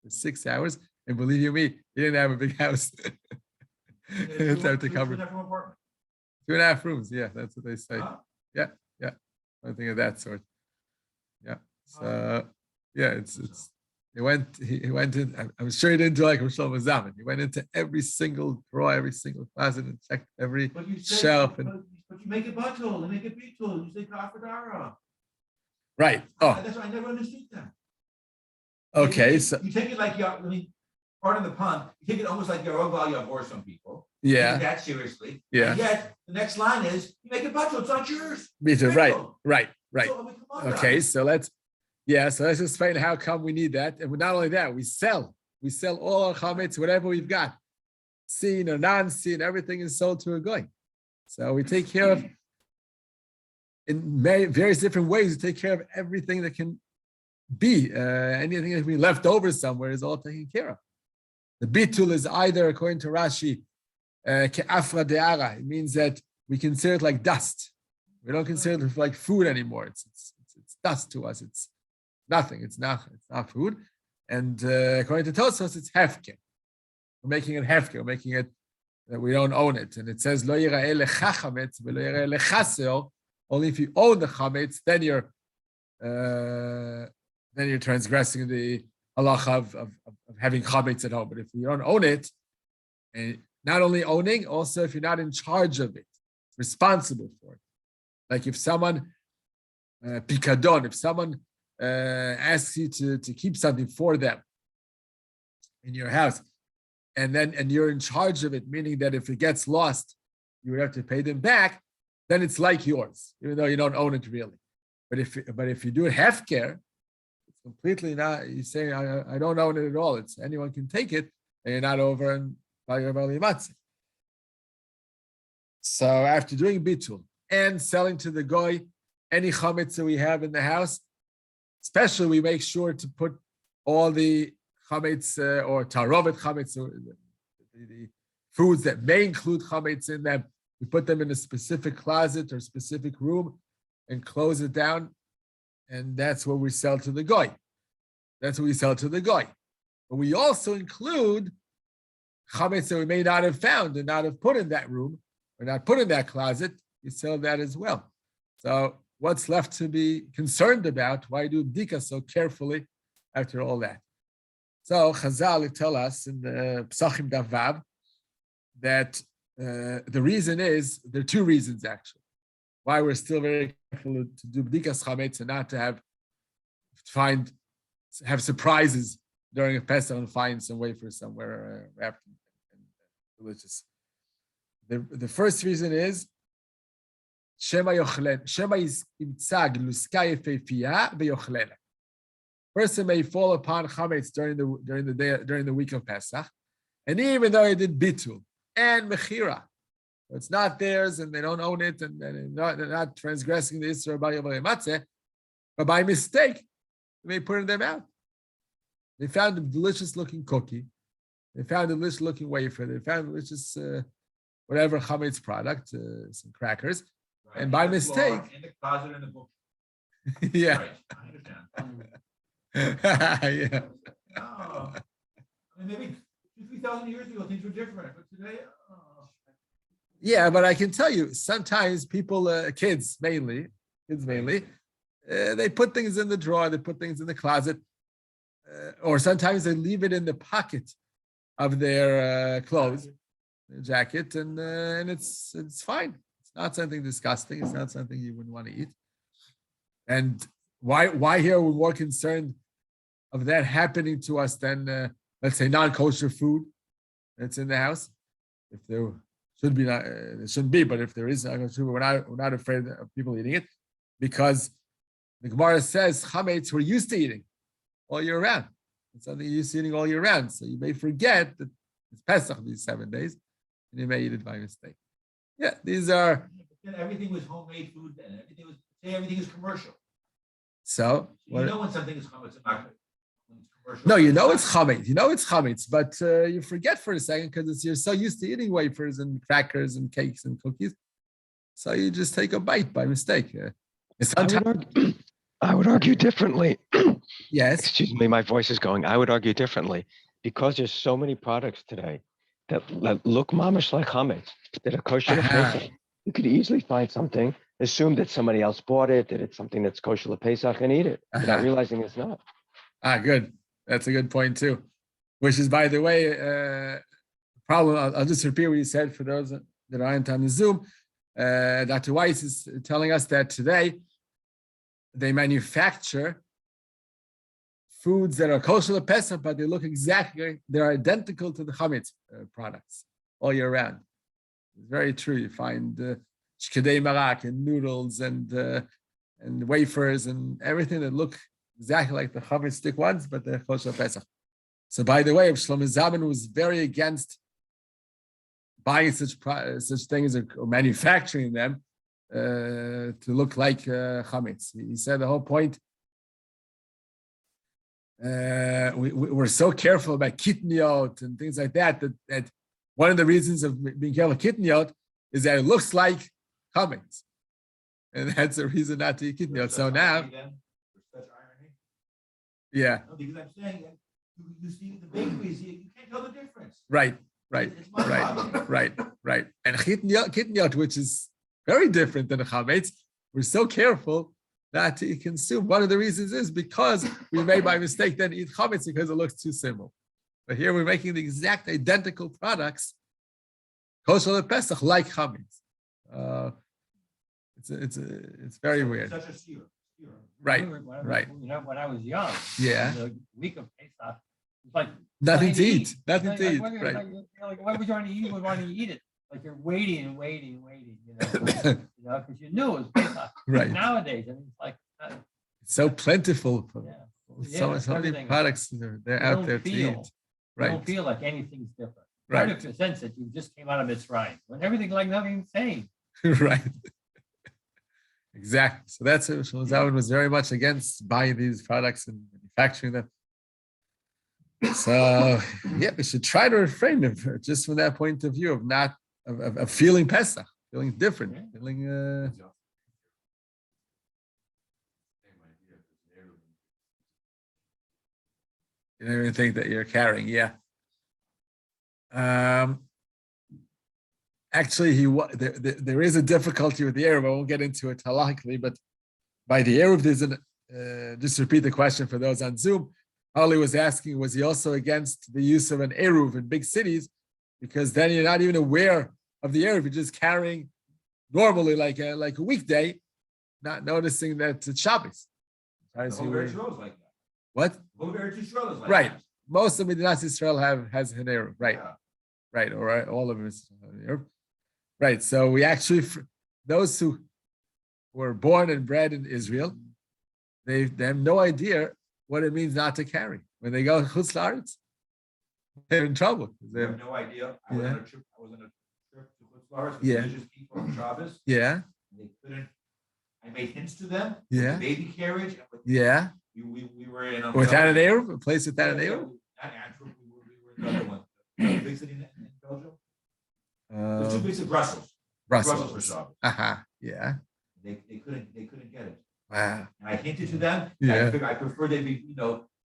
6 hours. And believe you me, he didn't have a big house. He didn't have to cover 2.5 rooms. Yeah, that's what they say. Huh? Yeah. Something of that sort. Yeah. So yeah, he went in. I'm sure he didn't do like Shlomo Zalman. He went into every single drawer, every single closet, and checked every shelf. But you make it batul, you make it bitul, you say kafadara. Right. Oh, that's why I never understood that. Okay, so you take it like pardon the pun. You take it almost like Yarov Al or some people. Yeah. Take that seriously. Yeah. And yet the next line is you make it batul. It's not yours. Me too. Right. So, okay, so let's explain how come we need that. And not only that, we sell all our chametz, whatever we've got, seen or non-seen, everything is sold to a goy. So we take care of, in various different ways, we take care of everything that can be, anything that can be left over somewhere is all taken care of. The bitul is either, according to Rashi, Ke'afra de'ara. It means that we consider it like dust. We don't consider it like food anymore. It's dust to us. It's nothing. It's not food. And according to Tosfos, it's hefker. We're making it hefker. We're making it that we don't own it. And it says lo yira'eh lecha chametz v'lo yira'eh lecha seor. Only if you own the chametz, then you're transgressing the halacha of having chametz at home. But if you don't own it, and not only owning, also if you're not in charge of it, responsible for it. Like if someone pikadon, if someone asks you to keep something for them in your house, and you're in charge of it, meaning that if it gets lost, you would have to pay them back, then it's like yours, even though you don't own it really. But if you do it hefker, it's completely not. You say I don't own it at all. It's anyone can take it, and you're not over and by your matzah. So after doing bitul and selling to the goy any chametz that we have in the house, especially we make sure to put all the chametz or tarovet chametz, the foods that may include chametz in them. We put them in a specific closet or specific room and close it down, and that's what we sell to the goy. That's what we sell to the goy. But we also include chametz that we may not have found and not have put in that room or not put in that closet. We sell that as well. So what's left to be concerned about? Why do bedikat so carefully after all that? So Chazal tell us in the Psachim Daf Vav that the reason is, there are two reasons actually, why we're still very careful to do bedikas chametz and not to have surprises during a Pesach and find some wafers somewhere wrapped and delicious. The first reason is Shema is imtzag luska yefeifiya v'yochlena. Person may fall upon chametz during the week of Pesach, and even though he did bitul and mechira, so it's not theirs and they don't own it and they're not transgressing the Isra Matzeh, but by mistake they may put them out. They found a delicious looking cookie, they found a delicious looking wafer, they found a delicious whatever chametz product, some crackers. Right. And by mistake, in the closet in the book. Yeah. Right. I understand. Yeah. No. I mean, maybe 2,000-3,000 years ago things were different, but today. Yeah, but I can tell you, sometimes people, kids mainly, they put things in the drawer, they put things in the closet, or sometimes they leave it in the pocket of their clothes, their jacket, and it's fine. It's not something disgusting. It's not something you wouldn't want to eat. And why here we're more concerned of that happening to us than, let's say, non-kosher food that's in the house? If there should be, there shouldn't be, but if there is non-kosher food, we're not afraid of people eating it, because the Gemara says chametz we're used to eating all year round. It's something you're used to eating all year round. So you may forget that it's Pesach these 7 days, and you may eat it by mistake. Yeah, these are. But then everything was homemade food then. Everything is commercial. So you know when something is chametz and not when it's commercial. No, you know it's chametz. You know it's chametz, but you forget for a second because you're so used to eating wafers and crackers and cakes and cookies. So you just take a bite by mistake. I would argue differently. Yes. Excuse me, my voice is going. I would argue differently because there's so many products today that look mamish like chametz, that are kosher to Pesach. You could easily find something, assume that somebody else bought it, that it's something that's kosher to Pesach, and eat it, without realizing it's not. Good. That's a good point too. Which is, by the way, problem. I'll just repeat what you said for those that aren't on the Zoom. Dr. Weiss is telling us that today they manufacture foods that are kosher to Pesach, but they look they're identical to the chametz products all year round. It's very true. You find shkedei marak and noodles and wafers and everything that look exactly like the chametz stick ones, but they're kosher to Pesach. So, by the way, Shlomo Zalman was very against buying such things or manufacturing them to look like chametz. He said the whole point. We're so careful about kitniot and things like that one of the reasons of being careful of kitniot is that it looks like chametz, and that's the reason not to eat kitniot. So now, yeah, No, because I'm saying that you see the bakeries, you can't tell the difference. right. It's mind-boggling. Right. And kitniot, which is very different than a chametz, we're so careful not to consume. One of the reasons is because we may by mistake then eat chametz because it looks too similar. But here we're making the exact identical products, kosher Pesach, like chametz. It's very weird. Such a steer. Right. You know, when I was young. Yeah. The week of Pesach, it's like. Nothing to eat. Like, Nothing to eat. Like, Right. like, why would you want to eat? Why don't you eat it? Like you're waiting, you know, because you knew it was Pesach. Right. Nowadays, I mean, it's like. It's so plentiful. Yeah. So many everything. products they're out there to eat. You Right. don't feel like anything's different. Right. Right. To the sense that you just came out of Mitzrayim, when everything like nothing's the same. Right. Exactly. So that's it. Shlomo Zalman was very much against buying these products and manufacturing them. So yeah, we should try to refrain just from that point of view of not of feeling Pesach, feeling different, feeling you don't even think that you're carrying, yeah. Actually, there is a difficulty with the Eruv. I won't get into it halachically, but by the Eruv, there's just to repeat the question for those on Zoom. Holly was asking, was he also against the use of an Eruv in big cities? Because then you're not even aware of the Eruv. You're just carrying normally like a weekday, not noticing that it's Shabbos. The whole Eretz Yisrael is like that. What? The whole Eretz Yisrael is like Right. that. Most of Medinas Israel has an Eruv, right? Yeah. Right, or all of us. Right. So we actually, those who were born and bred in Israel, they have no idea what it means not to carry. When they go to Chutz La'aretz, they're in trouble. I have no idea. I was on a trip to Chutz La'aretz with Yeah. religious people on Shabbos. Yeah, They couldn't. I made hints to them. Yeah. With the baby carriage. And with, yeah. we were in a Without an Eruv, a place without an Eruv? Not Antwerp. We were in another one. The big city in Belgium. There's two big cities, Brussels. Brussels for Shabbos. Yeah. They couldn't get it. Wow. And I hinted to them. Yeah. I prefer they be,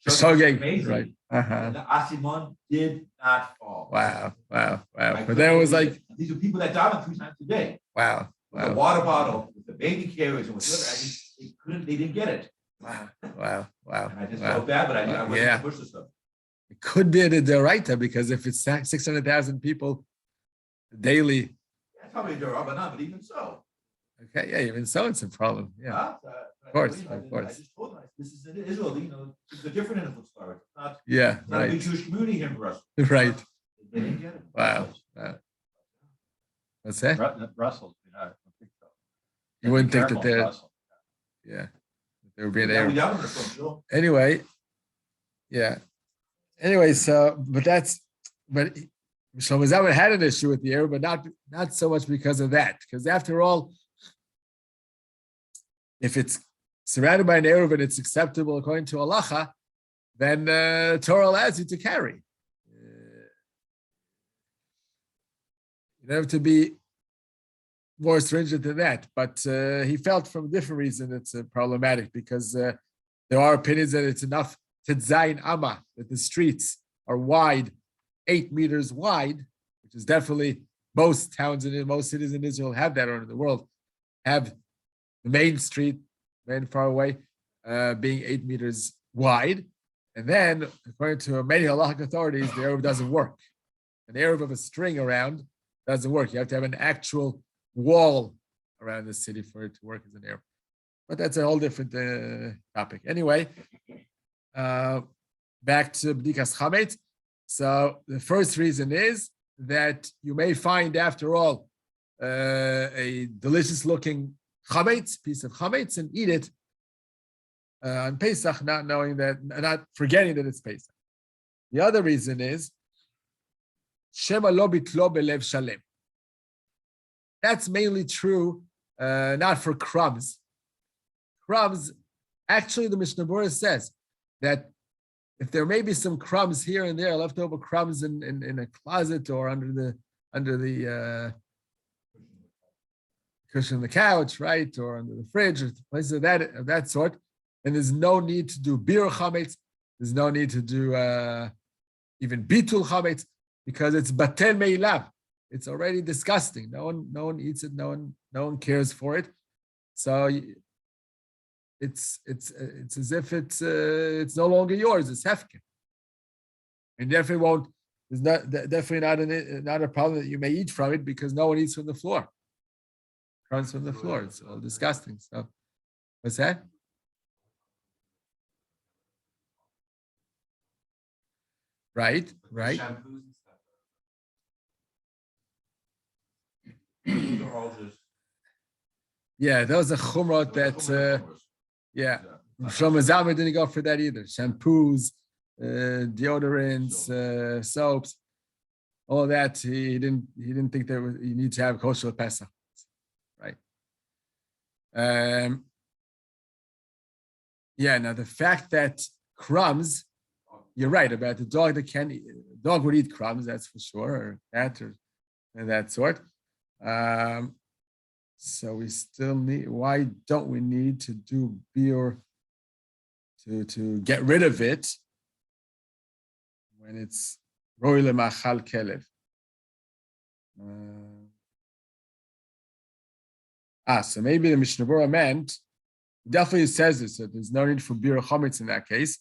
So gay. amazing. Right. And the Asimon did not fall. Wow. I But then it was couldn't like, believe it. These are people that daven 3 times a day. wow. With the water bottle, with the baby carriage, and with whatever. They didn't get it. Wow. And I just felt bad, but I wasn't Yeah. gonna push the stuff. It could be a Deraita because if it's 600,000 people daily, That's probably the Rabbanan, but even so. okay, yeah, even so, it's a problem. Yeah. Of course. I just told them, this is in Israel, it's a different in the Chutzpah. It's not Yeah. a big Right. Jewish community here in Brussels. Right. They didn't get it. Wow. What's that? Brussels, you know, I don't think so. You wouldn't think that Careful, they're, Brussels. yeah, there would be an Yeah, we error. daven this one, sure. Anyway, yeah. Anyway, but Shlomo Zalman had an issue with the error, but not so much because of that. Because after all, if it's surrounded by an error and it's acceptable according to halacha, then Torah allows you to carry. You don't have to be more stringent than that. But he felt from a different reason it's problematic because there are opinions that it's enough Tzayin Amma, that the streets are wide, 8 meters wide, which is definitely most towns and most cities in Israel have that, or in the world, have the main street, very far away, being 8 meters wide. And then, according to many halachic authorities, the Eruv doesn't work. An Eruv of a string around doesn't work. You have to have an actual wall around the city for it to work as an Eruv. But that's a whole different topic. Anyway, back to Bedikat Chametz. So the first reason is that you may find, after all, a delicious-looking chametz, piece of chametz, and eat it on Pesach, not forgetting that it's Pesach. The other reason is Shema lo bitlo belev shalem. That's mainly true, not for crumbs. Crumbs, actually, the Mishnah Berurah says that if there may be some crumbs here and there, leftover crumbs in a closet or under the cushion of the couch, right, or under the fridge, or places of that sort, and there's no need to do bir chametz. There's no need to do even bitul chametz because it's batel meilav. It's already disgusting. No one eats it. No one cares for it. So it's as if it's no longer yours. It's hefker. And definitely won't. There's definitely not a problem that you may eat from it because no one eats from the floor. Crumbs from the floor. It's all disgusting. So what's that? Right. Shampoos and stuff. Those are all just. Yeah, those are chumrot that. Yeah, Shlomo Zalman didn't go for that either. Shampoos, deodorants, soaps, all that. He didn't think that you need to have kosher Pesach, right? Yeah. Now the fact that crumbs, you're right about the dog that can eat. Dog would eat crumbs, that's for sure, or cat or that sort. So we still need. Why don't we need to do beer to get rid of it when it's roi lemachal kelev? So maybe the Mishnah Berurah meant definitely says this that there's no need for beer chametz in that case.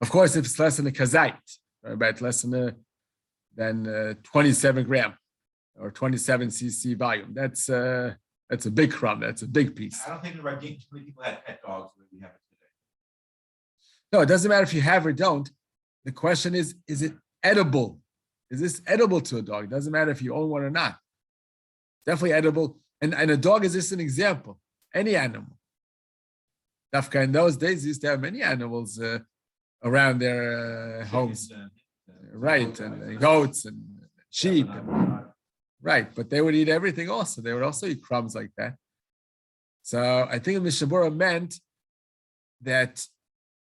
Of course, if it's less than a kazait, about less than 27 gram or 27 cc volume, that's a big crumb. That's a big piece. I don't think the right too many people had pet dogs the way we have it today. No, it doesn't matter if you have or don't. The question is it edible? Is this edible to a dog? It doesn't matter if you own one or not. Definitely edible. And a dog is just an example. Any animal. Dafka in those days, used to have many animals around their homes. Right, and goats and sheep. Right, but they would eat everything also. They would also eat crumbs like that. So I think Mishnah Berurah meant that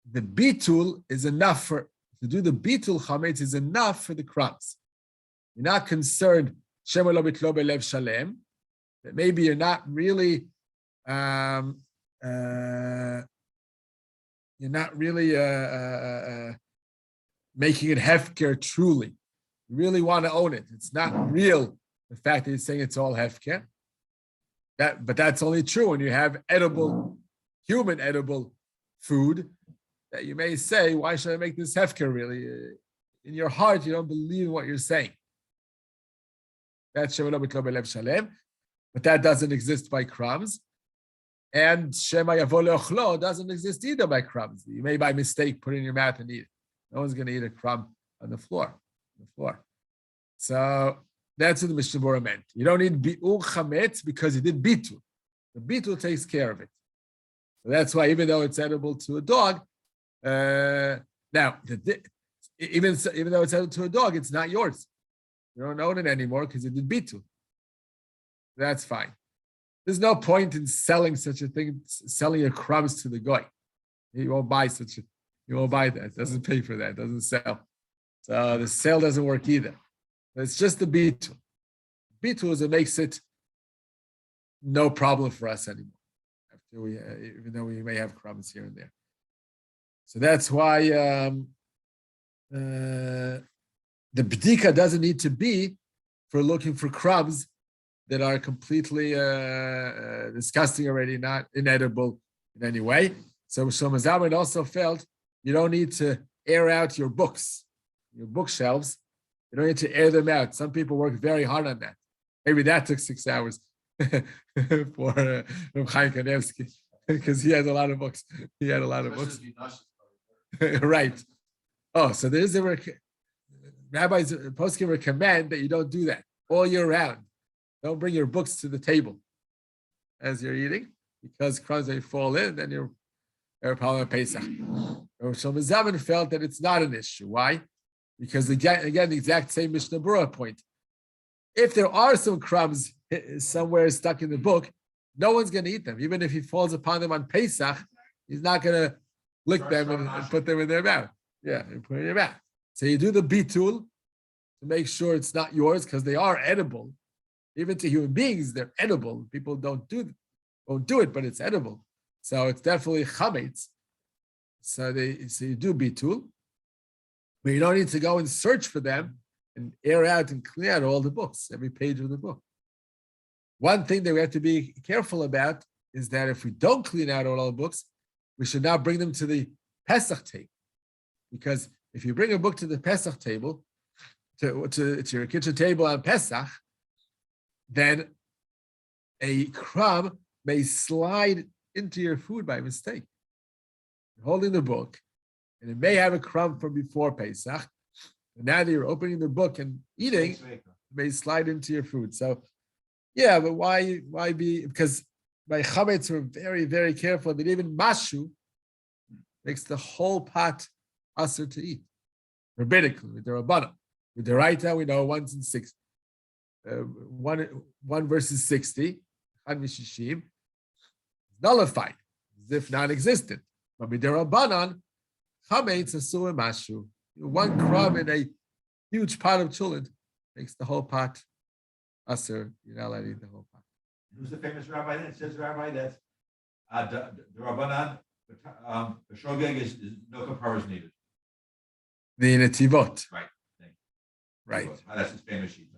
the bitul is enough to do the bitul chametz is enough for the crumbs. You're not concerned shema lo bitlo belev shalem, that maybe you're not really making it hefker truly. You really want to own it. It's not real. The fact that he's saying it's all hefker. But that's only true when you have human edible food that you may say, why should I make this hefker really? In your heart, you don't believe what you're saying. That's Shema lo bitlo belev shalem, but that doesn't exist by crumbs. And Shema yavo leochlo doesn't exist either by crumbs. You may by mistake put it in your mouth and eat it. No one's going to eat a crumb on the floor. So that's what the Mishnah Berurah meant. You don't need bi'ur chametz because you did bitul. The bitul takes care of it. So that's why, even though it's edible to a dog, even though it's edible to a dog, it's not yours. You don't own it anymore because you did bitul. That's fine. There's no point in selling such a thing, selling your crumbs to the goy. He won't buy you won't buy that. Doesn't pay for that. Doesn't sell. So the sale doesn't work either. It's just the bitul. Bitul is it makes it no problem for us anymore. Even though we may have crumbs here and there. So that's why the Bedikat doesn't need to be for looking for crumbs that are completely disgusting already, not inedible in any way. So Shlomo Zalman also felt you don't need to air out your books, your bookshelves. You don't need to air them out. Some people work very hard on that. Maybe that took 6 hours for Rav Kanievsky because he has a lot of books. He had a lot of books. Right. Oh, so there's rabbis, poskim recommend that you don't do that all year round. Don't bring your books to the table as you're eating because crumbs may fall in, then you're a problem of Pesach. Shlomo Zalman felt that it's not an issue. Why? Because again, the exact same Mishnah Berurah point. If there are some crumbs somewhere stuck in the book, no one's going to eat them. Even if he falls upon them on Pesach, he's not going to lick them and put them in their mouth. Yeah, you put it in your mouth. So you do the bitul to make sure it's not yours because they are edible. Even to human beings, they're edible. People won't do it, but it's edible. So it's definitely chametz. So you do bitul, but you don't need to go and search for them and air out and clear out all the books, every page of the book. One thing that we have to be careful about is that if we don't clean out all our books, we should not bring them to the Pesach table. Because if you bring a book to the Pesach table, to your kitchen table on Pesach, then a crumb may slide into your food by mistake. You're holding the book, and it may have a crumb from before Pesach, and now that you're opening the book and eating, it may slide into your food. So, yeah, but why be? Because by chametz we're very, very careful that even mashu makes the whole pot asur to eat, rabbinically with the rabbanon. With the raita, we know 1 and 6. 1 versus 60, is nullified, as if non-existent. But with the rabbanon, chametz asur mashu. One crumb in a huge pot of chulent makes the whole pot asur. You're not allowed to eat the whole pot. Who's the famous rabbi? It says rabbi that the rabbanan, the shogeg is no kapara is needed. The netivot. Right. Right. That's his famous sheet.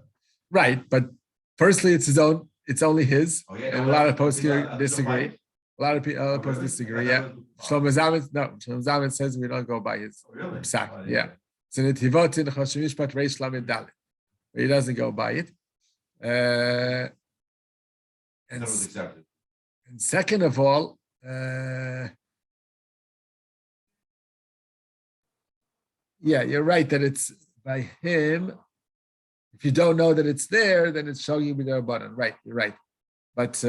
Right, but firstly, it's his own. It's only his. Oh, yeah, And a lot of poskim disagree. A lot of people poskim disagree. Yeah. Shlomo Zalman says we don't go by his psak. Yeah. It's in netivot in Shmini-Passing Reish Lamed Dalet. He doesn't go by it. And second of all, yeah, you're right that it's by him. If you don't know that it's there, then it's showing you with their button. Right, you're right. But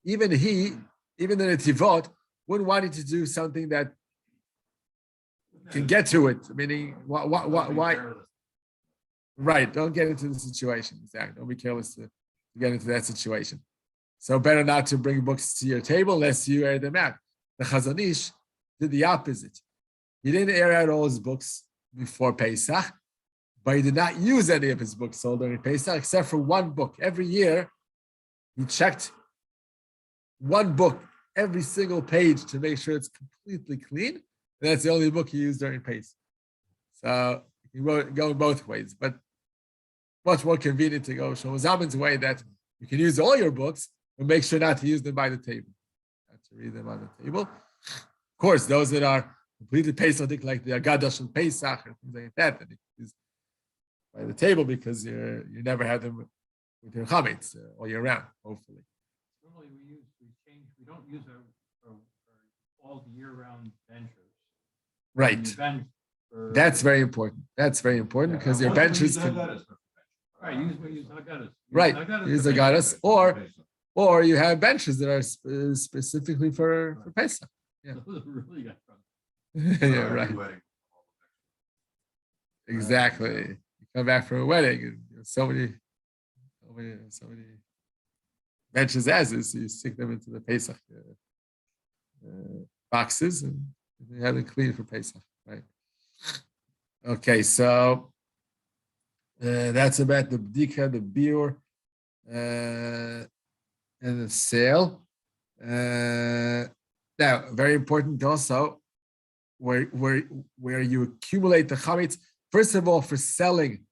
even the netivot wouldn't want you to do something that can get to it. Meaning, why? Right, don't get into the situation. Exactly. Don't be careless to get into that situation. So better not to bring books to your table unless you air them out. The Chazon Ish did the opposite. He didn't air out all his books before Pesach, but he did not use any of his books sold during Pesach except for one book. Every year, he checked one book, every single page to make sure it's completely clean. And that's the only book he used during Pesach. So he wrote going both ways, but much more convenient to go Shlomo Zalman's way that you can use all your books, but make sure not to use them by the table, not to read them on the table. Of course, those that are completely Pesach, like the Agadash and Pesach or things like that you use by the table because you never have them with your chametz all year round, hopefully. Normally we don't use our all year-round benchers. Right. That's very important. That's very important because your benches can. Right, use Haggadah. Right, use Haggadah, or you have benches that are specifically for Pesach. Yeah. Really got Yeah, right. Exactly. You come back from a wedding and so many benches as is, so you stick them into the Pesach boxes and you have them clean for Pesach, right? Okay, so that's about the Bedikat, the biur, and the sale. Now, very important also, where you accumulate the chametz. First of all, for selling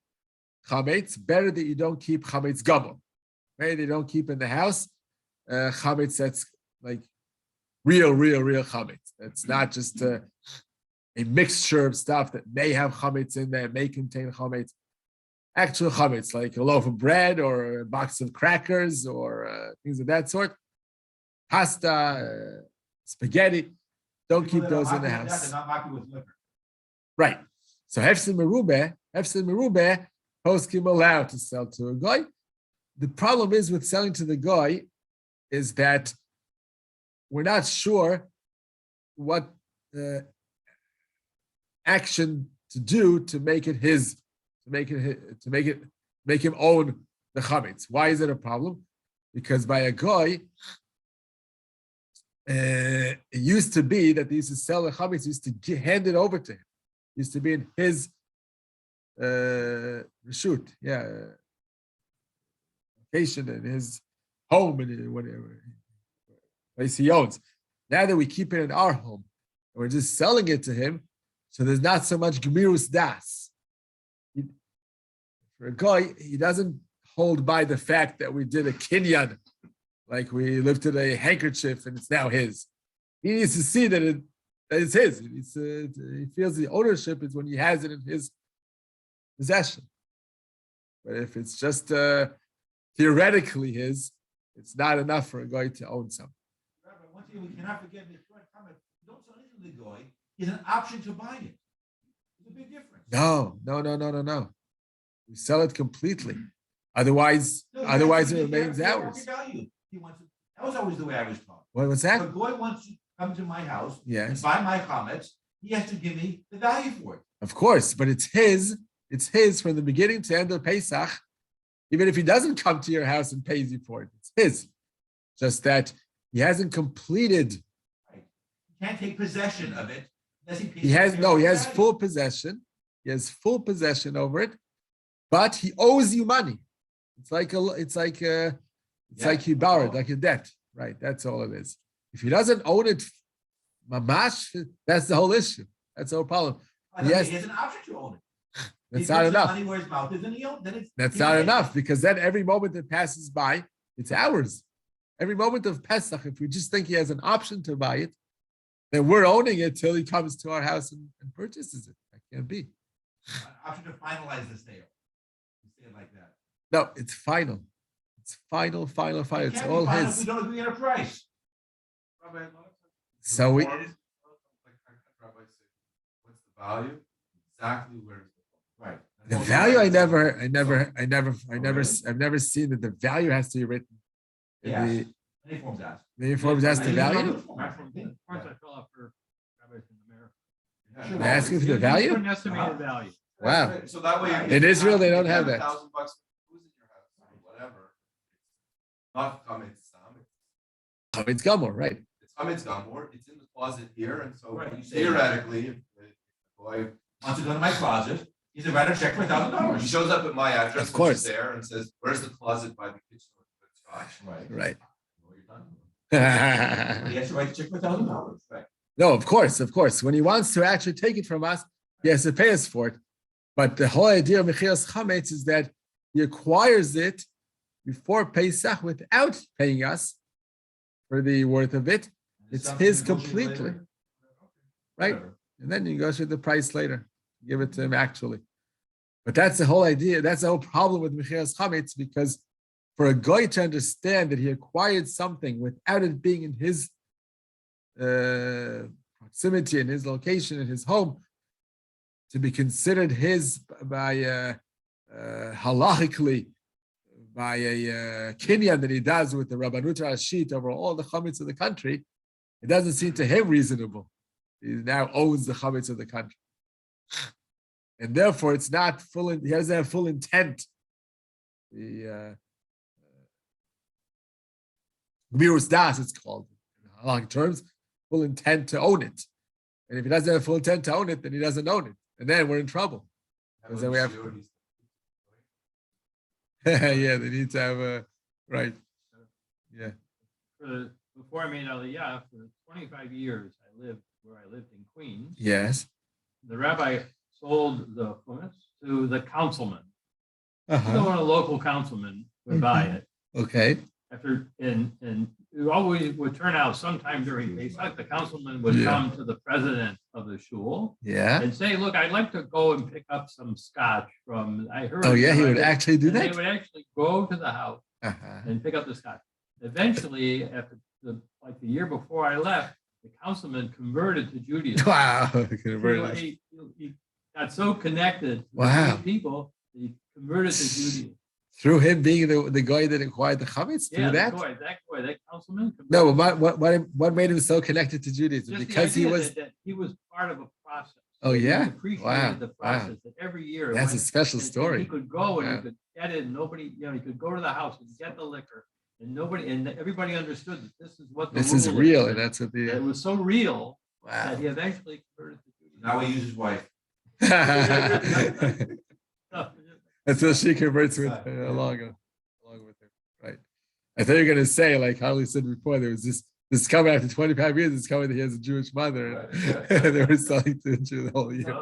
chametz, better that you don't keep chametz gabon. Right? They don't keep in the house chametz that's like real chametz. That's not just a mixture of stuff that may have chametz in there, may contain chametz. Actual chametz, like a loaf of bread or a box of crackers or things of that sort. Pasta, spaghetti. Don't keep those in the house. Right. So hefsed merubeh, poskim allowed to sell to a guy. The problem is with selling to the guy is that we're not sure what action to do to make it his, to make him own the chametz. Why is it a problem? Because by a guy, it used to be that they used to sell the chametz, used to hand it over to him. It used to be in his reshut, location in his home and whatever place he owns. Now that we keep it in our home, and we're just selling it to him, so there's not so much gemirus das. For a guy, he doesn't hold by the fact that we did a kinyan, like we lifted a handkerchief and it's now his. He needs to see that it's his. He feels the ownership is when he has it in his possession. But if it's just theoretically his, it's not enough for a guy to own something. Rabbi, one thing we cannot forget is don't sell anything to the guy. He has an option to buy it. There's a big difference. No. We sell it completely. Otherwise it remains ours. Value. He wants it. That was always the way I was taught. What's that? If a guy wants to come to my house and Yes. buy my chametz, he has to give me the value for it. Of course, but it's his. It's his from the beginning to end of Pesach. Even if he doesn't come to your house and pays you for it, it's his. Just that he hasn't completed. Right. He can't take possession of it unless he pays. He has full possession. He has full possession over it, but he owes you money. It's like he borrowed, like a debt, right? That's all it is. If he doesn't own it, mamash, that's the whole issue. That's the whole problem. He has an option to own it. That's not enough. Money where his mouth is, and he owns it. That's not enough, because then every moment that passes by, it's ours. Every moment of Pesach, if we just think he has an option to buy it, then we're owning it till he comes to our house and purchases it. That can't be. An option to finalize the sale. You say it like that. No, it's final. It's final. It's all If his. we don't agree on a price. Rabbi, So we. like Rabbi said, what's the value? Exactly where is the phone? Right. The value, I've never seen that the value has to be written. In Yes. Any forms asked. the uniforms has the value. Of course, I fill out for rabbis in America. Sure. They're asking for the You put value. an estimated value. Wow. So that way. In Israel, they don't have that. $1,000 who's in your house or whatever. It's not chametz sam. It's Gomor, right? It's chametz gamor. It's in the closet here, and so Right. theoretically, if the boy Wants to go to my closet, he's a writer check for $1,000. he shows up at my address, Of course. which is there, and says, "Where's the closet by the kitchen?" Right. Right. What you're talking about. No, He has to write a check for $1,000. Right. of course. When he wants to actually take it from us, he has to pay us for it. But the whole idea of Mechirat Chametz is that he acquires it before Pesach without paying us for the worth of it. It's Something his negotiated completely, later? right? Whatever. And then you negotiate the price later, give it to him actually. But that's the whole idea. That's the whole problem with Mechirat Chametz, because for a guy to understand that he acquired something without it being in his proximity, in his location, in his home, to be considered his by halachically, by a kinyan that he does with the Rabbanut Rashit over all the chametz of the country, it doesn't seem to him reasonable. He now owns the chametz of the country. And therefore, it's not full. He doesn't have full intent. The Gmirus Das, it's called in halachic terms, full intent to own it. And if he doesn't have full intent to own it, then he doesn't own it, and then we're in trouble. Because then we have. Yeah, they need to have a right. Yeah. Before I made Aliyah, for 25 years, I lived where I lived in Queens. Yes. The rabbi sold the hummus to the councilman. So Uh-huh. when a local councilman would buy it, Okay. and it always would turn out sometime during Pesach, the councilman would Yeah. come to the president of the shul Yeah. and say, "Look, I'd like to go and pick up some scotch from." I heard. Oh yeah, he that would actually do and They that. would actually go to the house Uh-huh. and pick up the scotch. Eventually, after the year before I left, the councilman converted to Judaism. Wow. He got so connected with Wow. these people, he converted to Judaism. Through him being the guy that acquired the chametz, through that. That councilman. No, but what made him so connected to Judaism? Just the Because he idea was. that he was part of a process. Oh, He yeah? appreciated Wow, the wow. process that every year. it That's a went- special and He story. could go and Wow. he could get it, and nobody, he could go to the house and get the liquor And everybody understood that this is what the This is rule real, and that's what That it the was so real wow. that he eventually converted to Judaism. Now he uses his wife. Until she converts with along with him, right? I thought you were going to say, like Harley said before, there was this coming after 25 years. It's coming that he has a Jewish mother, and they were selling to the Jew the whole year.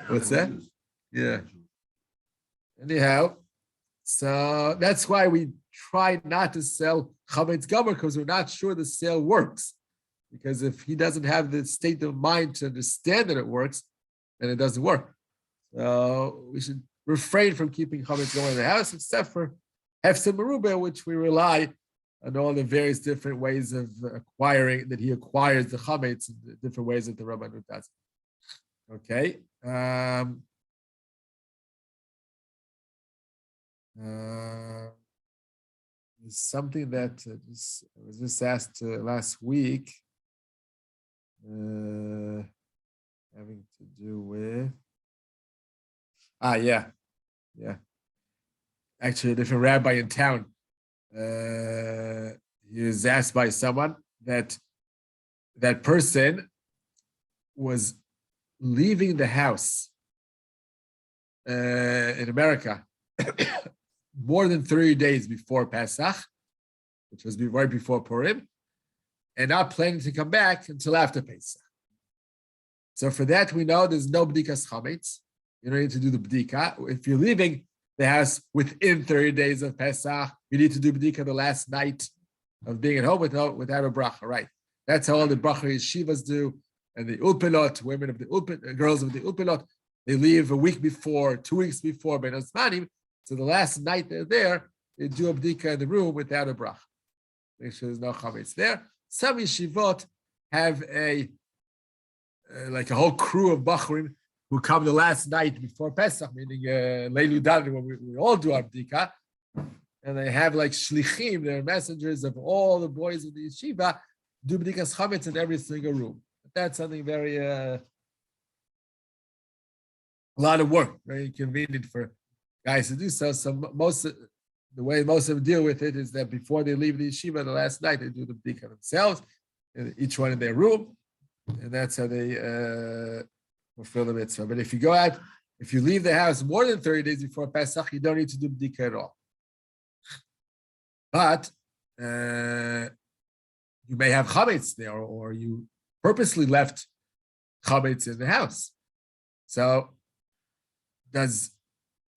What's that? Yeah. Anyhow, so that's why we try not to sell Chametz Gomer, because we're not sure the sale works. Because if he doesn't have the state of mind to understand that it works, then it doesn't work. So we should refrain from keeping Chametz Gomer in the house, except for Hefsed Merubah, which we rely on all the various different ways of acquiring, that he acquires the Chametz, the different ways that the Rabbanut does. Okay. There's something that I was just asked last week, having to do with yeah. Actually, a different rabbi in town. He was asked by someone that person was leaving the house in America more than 30 days before Pesach, which was right before Purim, and not planning to come back until after Pesach. So for that, we know there's no Bedikat Chametz. You don't need to do the Bedikat. If you're leaving the house within 30 days of Pesach, you need to do Bedikat the last night of being at home without a bracha, right? That's how all the bracha yeshivas do, and the upilot, women of the girls of the upilot, they leave a week before, 2 weeks before Ben Osmanim. So the last night they're there, they do a Bedikat in the room without a bracha. Make sure there's no chametz there. Some yeshivot have like a whole crew of bachrim who come the last night before Pesach, meaning Leilu Dan, when we all do our Bedikat, and they have like shlichim, they're messengers of all the boys of the yeshiva, do Bedikas Chametz in every single room. But that's something very, a lot of work, very inconvenient for guys to do so. So the way most of them deal with it is that before they leave the yeshiva the last night, they do the Bedikat themselves, each one in their room, and that's how they fulfill the mitzvah. But if you go out, if you leave the house more than 30 days before Pesach, you don't need to do Bedikat at all. But you may have chametz there, or you purposely left chametz in the house. So, do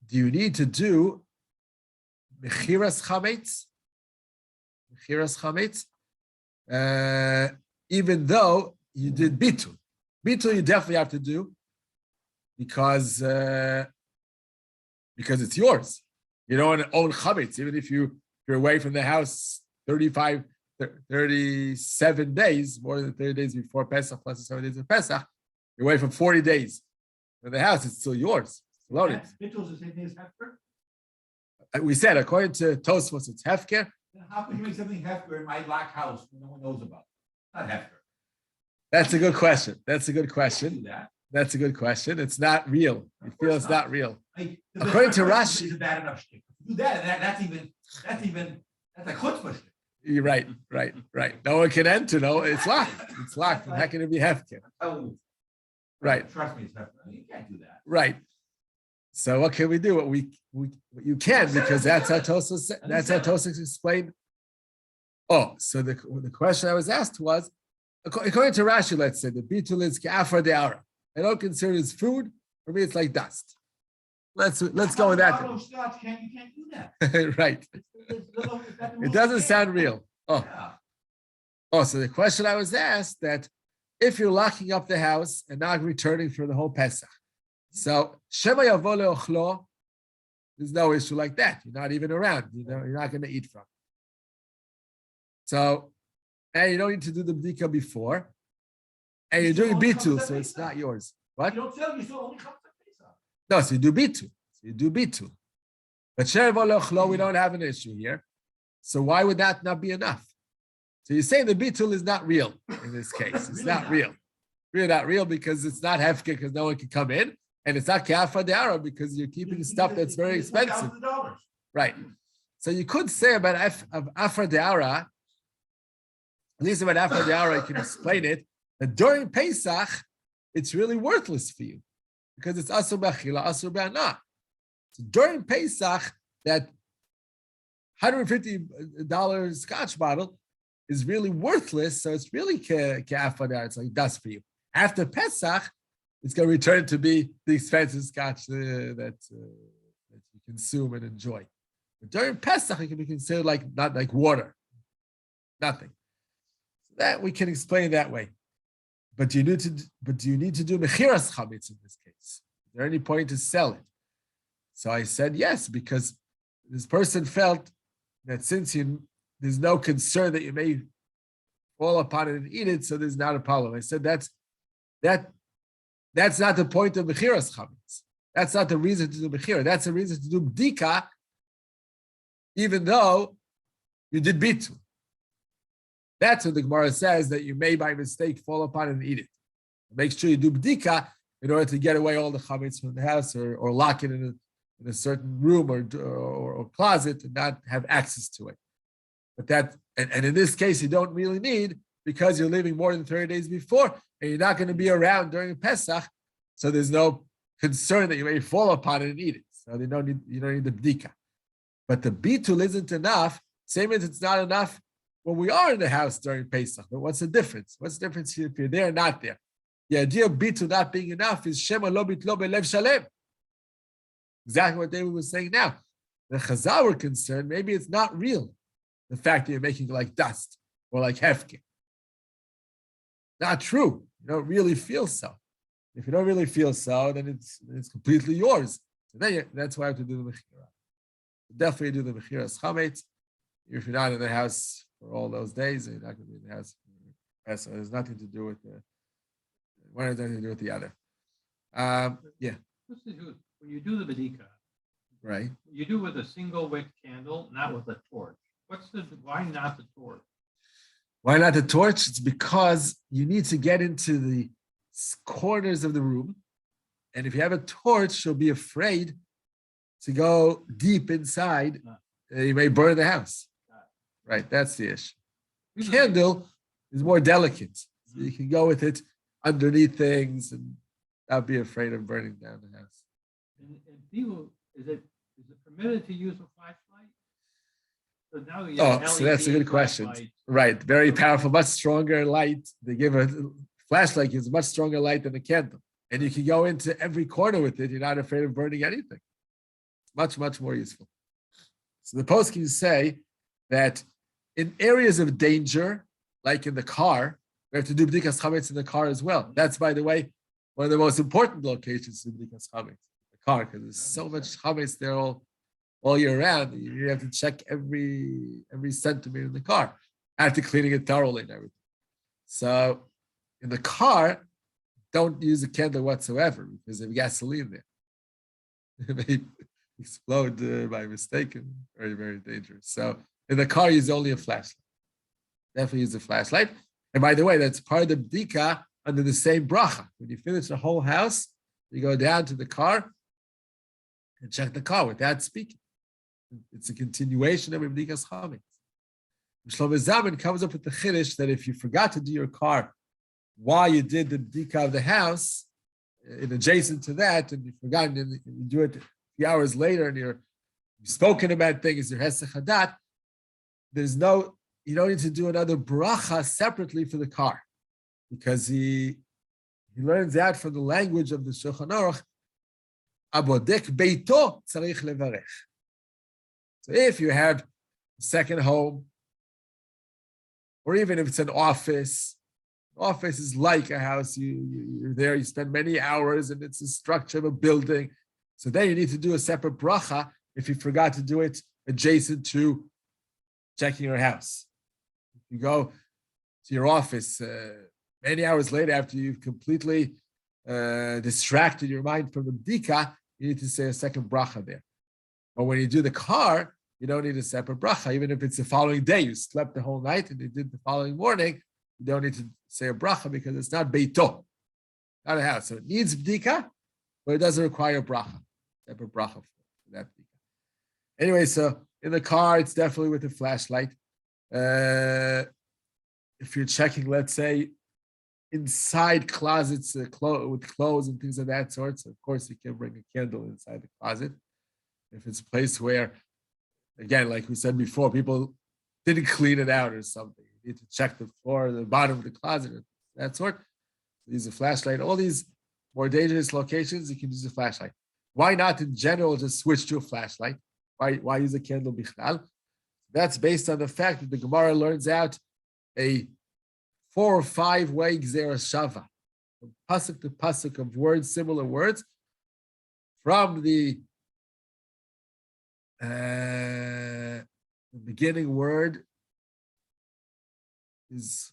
you need to do Mechirat Chametz? Mechirat Chametz, even though you did bitul. Bitul you definitely have to do because it's yours. You don't own chametz, even if you're away from the house 37 days, more than 30 days before Pesach, plus the 7 days of Pesach, you're away for 40 days from the house, it's still yours. It's loaded. Bitul is the same thing as hefker? We said, according to Tosfos, it's hefker. Then how could you make something hefker in my black house when no one knows about it? Not hefker. That's a good question. That's a good Do question. that. That's a good question. It's not real. You feel it's not real. Like, According to Rashi, is a bad enough shtick. Do that. That's like chutzpah shtick. you're right. No one can enter. No, it's locked. It's locked. How can it be hefker? Oh, Right. trust me, it's hefker. I mean, you can't do that. Right. So what can we do? What you can, because that's how Tosfos explained. Oh, so the question I was asked was, according to Rashi, let's say the bitul is ka'afar de'ara. I don't consider it as food. For me, it's like dust. Let's go with that. You can't do that. Right. It doesn't sound real. Yeah. So the question I was asked that if you're locking up the house and not returning for the whole Pesach, so Shema Yavo Le'ochlo, there's no issue like that. You're not even around. You're not going to eat from. So, and you don't need to do the bdika before, and you're doing bitul, so it's not yours. What? You don't sell, you still only come to Pesach. No, so you do bitul. But Shema Yavo Le'ochlo, we don't have an issue here. So why would that not be enough? So you're saying the bitul is not real in this case. It's not real. Really not real because it's not hefker because no one can come in. And it's not Kafa De'ara because you're keeping stuff that's very expensive. $1,000. Right. So you could say about Afra De'ara, at least about Afra De'ara, you can explain it, that during Pesach, it's really worthless for you because it's Asur B'Achila, Asur B'Ana. So during Pesach, that $150 scotch bottle is really worthless, so it's really Afra De'ara, it's like dust for you. After Pesach, it's going to return to be the expensive scotch that you consume and enjoy. But during Pesach, it can be considered not like water, nothing. So that we can explain that way. But do you need to do Mechirat Chametz in this case? Is there any point to sell it? So I said yes, because this person felt that since there's no concern that you may fall upon it and eat it, so there's not a problem. I said that's not the point of Mechirat Chametz. That's not the reason to do Mechira. That's the reason to do Bedikat, even though you did Bitul. That's what the Gemara says, that you may by mistake fall upon it and eat it. Make sure you do Bedikat in order to get away all the chametz from the house, or lock it in a certain room or closet and not have access to it. But that, and in this case, you don't really need, because you're leaving more than 30 days before, and you're not going to be around during Pesach, so there's no concern that you may fall upon it and eat it. So you don't need the Bedikat. But the Bitul isn't enough, same as it's not enough when we are in the house during Pesach. But what's the difference? What's the difference here if you're there or not there? The idea of Bitul not being enough is Shema lo bitlo belev shalem. Exactly what David was saying now. The Chazal were concerned, maybe it's not real, the fact that you're making it like dust or like hefker. Not true. You don't really feel so. If you don't really feel so, then it's completely yours. So then that's why I have to do the Mechira. Definitely do the Mechirat Chametz. If you're not in the house for all those days, you're not going to be in the house. So there's nothing to do with one has nothing to do with the other. Yeah. When you do the Bedikat, Right. you do with a single wick candle, not with a torch. Why not the torch? Why not the torch? It's because you need to get into the corners of the room. And if you have a torch, you'll be afraid to go deep inside. You may burn the house. Right, that's the issue. Candle is more delicate. So you can go with it underneath things and not be afraid of burning down the house. And people, is it permitted to use a flashlight? So now you have So that's a good question. flashlight. Right, very powerful, much stronger light. They give a flashlight gives much stronger light than a candle. And you can go into every corner with it. You're not afraid of burning anything. It's much, much more useful. So the poskim say that in areas of danger, like in the car, we have to do Bedikat Chametz in the car as well. That's, by the way, one of the most important locations in Bedikat Chametz, the car, because there's so much Chametz there all year round. You have to check every centimeter in the car after cleaning it thoroughly and everything. So in the car, don't use a candle whatsoever because there's gasoline there. It may explode by mistake and very, very dangerous. So in the car, use only a flashlight. Definitely use a flashlight. And by the way, that's part of the Bedikat under the same bracha. When you finish the whole house, you go down to the car and check the car without speaking. It's a continuation of Bedikat Chametz. Shlomo Zalman comes up with the chiddush that if you forgot to do your car while you did the Bedikat of the house, in adjacent to that, and you've forgotten, and you do it a few hours later, and you've spoken about things, your hesech hadat, you don't need to do another bracha separately for the car, because he learns out from the language of the Shulchan Aruch, abodek beito tzarich levarech. So if you have a second home, or even if it's an office is like a house. You're there, you spend many hours, and it's a structure of a building. So then you need to do a separate bracha if you forgot to do it adjacent to checking your house. If you go to your office many hours later after you've completely distracted your mind from the Bedikat, you need to say a second bracha there. But when you do the car, you don't need a separate bracha, even if it's the following day. You slept the whole night and you did the following morning. You don't need to say a bracha because it's not beito, not a house. So it needs Bedikat, but it doesn't require bracha. Separate bracha for that. Anyway, so in the car, it's definitely with a flashlight. If you're checking, let's say, inside closets with clothes and things of that sort, so of course you can bring a candle inside the closet. If it's a place where, again, like we said before, people didn't clean it out or something, you need to check the floor, the bottom of the closet, that sort. Use a flashlight. All these more dangerous locations, you can use a flashlight. Why not in general just switch to a flashlight? Why use a candle bichlal? That's based on the fact that the Gemara learns out a 4 or 5 way gzera shava, from pasuk to pasuk of words, similar words, from the beginning word is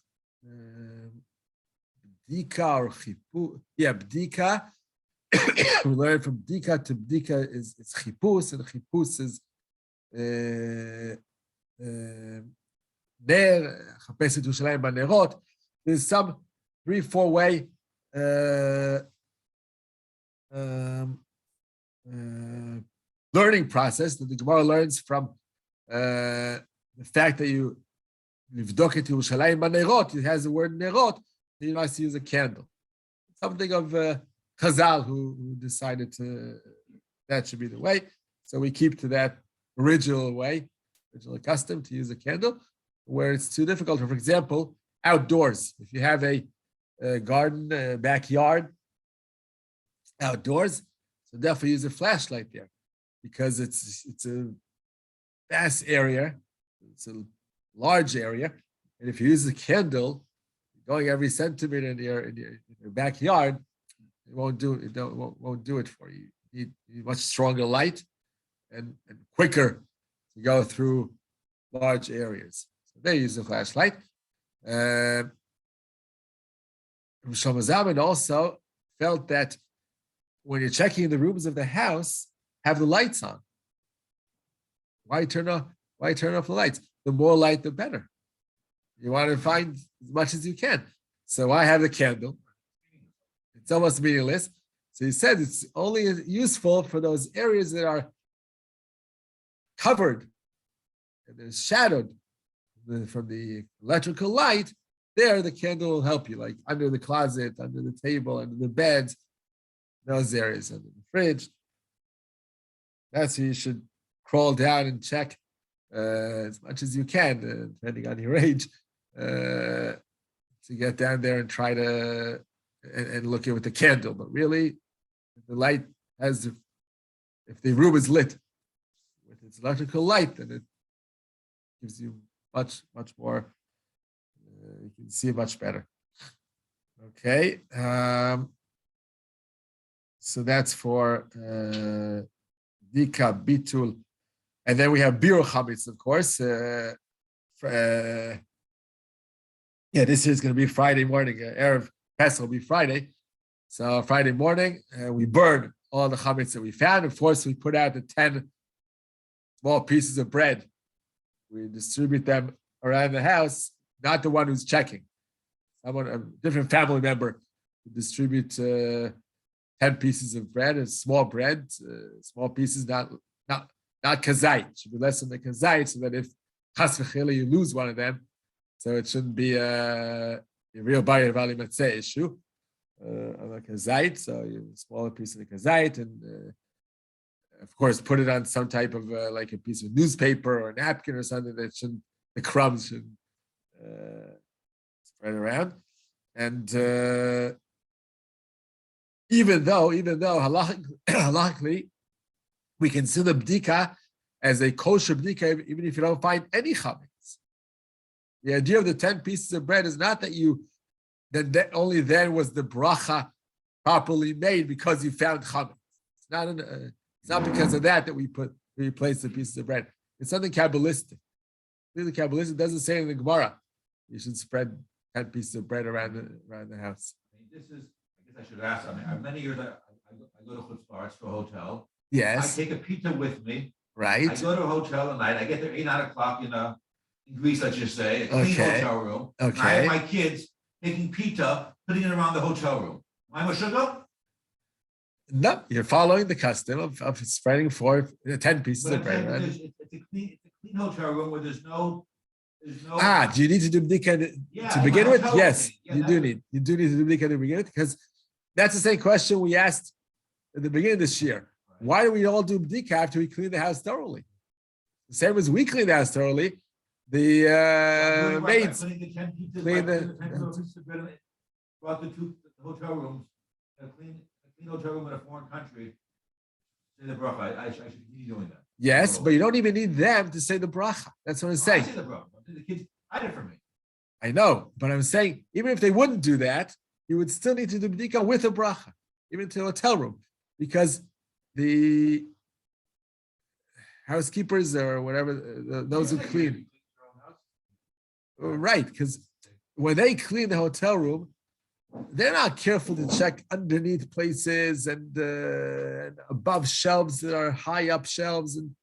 bdika or chipu. Yeah, bdika. We learn from bdika to bdika is chipus, and chipus is ner, chapes et Yerushalayim banerot. There's some 3-4 way learning process that the Gemara learns from the fact that you Bedikat Yerushalayim banerot. It has the word nerot. So you must use a candle. Something of Chazal who decided that should be the way. So we keep to that original way, original custom to use a candle. Where it's too difficult, for example, outdoors. If you have a garden, backyard, outdoors, so definitely use a flashlight there, because it's a vast area, it's a large area, and if you use a candle, going every centimeter in your backyard, it won't do it. Won't do it for you. You need much stronger light and quicker to go through large areas. They use a flashlight. Shlomo Zalman also felt that when you're checking the rooms of the house, have the lights on. Why turn off the lights? The more light, the better. You want to find as much as you can. So I have the candle. It's almost meaningless. So he said it's only useful for those areas that are covered and they're shadowed from the electrical light. There, the candle will help you, like under the closet, under the table, under the bed, those areas, under the fridge. That's where you should crawl down and check as much as you can, depending on your age, to get down there and try to and look at with the candle. But really, if the light has, if the room is lit with its electrical light, then it gives you much more. You can see much better. Okay, so that's for Dika Bitul, and then we have Biur Chametz, of course. This is going to be Friday morning. Erev Pesach will be Friday, so Friday morning we burn all the chametz that we found. Of course, we put out the 10 small pieces of bread. We distribute them around the house, not the one who's checking. Someone, a different family member, would distribute 10 pieces of bread, small pieces, not kazait. It should be less than the kazait, so that if chas v'chila you lose one of them, so it shouldn't be a real bayir vali matzeh issue. Like a kazait, so you smaller piece of the kazait, and of course, put it on some type of like a piece of newspaper or a napkin or something that shouldn't, the crumbs should spread around. And even though halachically, we consider bdika as a kosher bdika, even if you don't find any chametz. The idea of the 10 pieces of bread is not that that only then was the bracha properly made because you found chametz. It's not because of that we replace the pieces of bread. It's something Kabbalistic. The Kabbalistic doesn't say in the Gemara you should spread 10 pieces of bread around the house. This is, I guess I should ask. Many years I go to Chutz La'aretz to a hotel. Yes. I take a pita with me. Right. I go to a hotel at night. I get there 8, 9 o'clock in Greece, let's just say, a clean hotel room. Okay. I have my kids taking pita, putting it around the hotel room. Am I a sugar? No, you're following the custom of spreading 10 pieces But of I'm bread. saying that Right? it's a clean hotel room where there's no. Do you need to do bdika Yeah, to in begin my with? hotel Yes, thing. Yeah, you do need. You do need to do bdika to begin with because that's the same question we asked at the beginning of this year. Why do we all do bdika after we clean the house thoroughly? The same as we clean the house thoroughly, the maids clean the. Brought the hotel rooms, a clean hotel room in a foreign country. Say the bracha. I should continue doing that. Yes, but you don't even need them to say the bracha. That's what I'm I saying. say the bracha. The kids hide it from me. I know, but I'm saying even if they wouldn't do that, you would still need to do bdika with a bracha, even to a hotel room, because the housekeepers or whatever, those who clean, right? Because when they clean the hotel room, they're not careful to check underneath places and above shelves that are high up shelves, and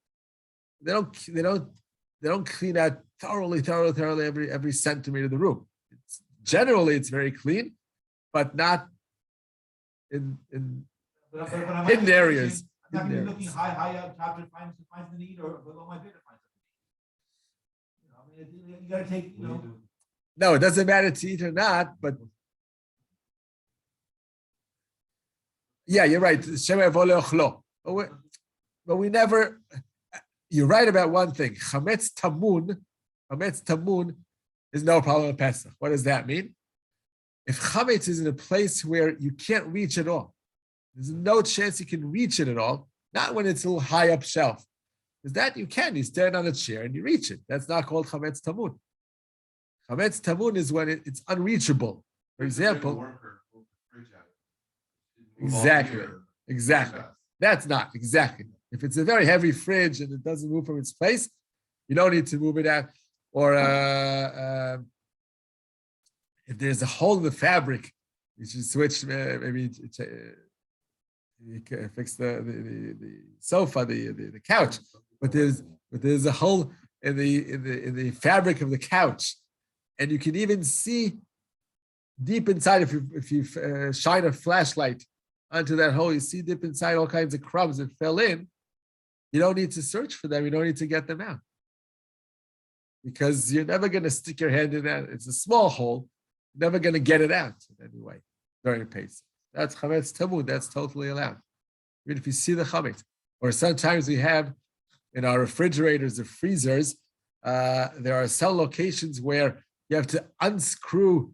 they don't clean out thoroughly every centimeter of the room. Generally, it's very clean, but not in hidden areas. I'm not going to be looking high up top to find the need or below my bed to find something. You got to take, No, it doesn't matter to eat or not, but yeah, you're right. But we never. You're right about one thing. Chametz tamun is no problem with Pesach. What does that mean? If chametz is in a place where you can't reach it all, there's no chance you can reach it at all. Not when it's a little high up shelf, because that you can. You stand on a chair and you reach it. That's not called chametz tamun. Chametz tamun is when it's unreachable. For example. Exactly. That's not exactly. If it's a very heavy fridge and it doesn't move from its place, you don't need to move it out. Or if there's a hole in the fabric, you should switch. Maybe you can fix the sofa, the couch. But there's a hole in the fabric of the couch, and you can even see deep inside. If you shine a flashlight onto that hole, you see deep inside all kinds of crumbs that fell in. You don't need to search for them. You don't need to get them out, because you're never going to stick your hand in that. It's a small hole. You're never going to get it out in any way during Pesach. That's chametz tamud. That's totally allowed, even if you see the chametz. Or sometimes we have in our refrigerators or freezers, there are some locations where you have to unscrew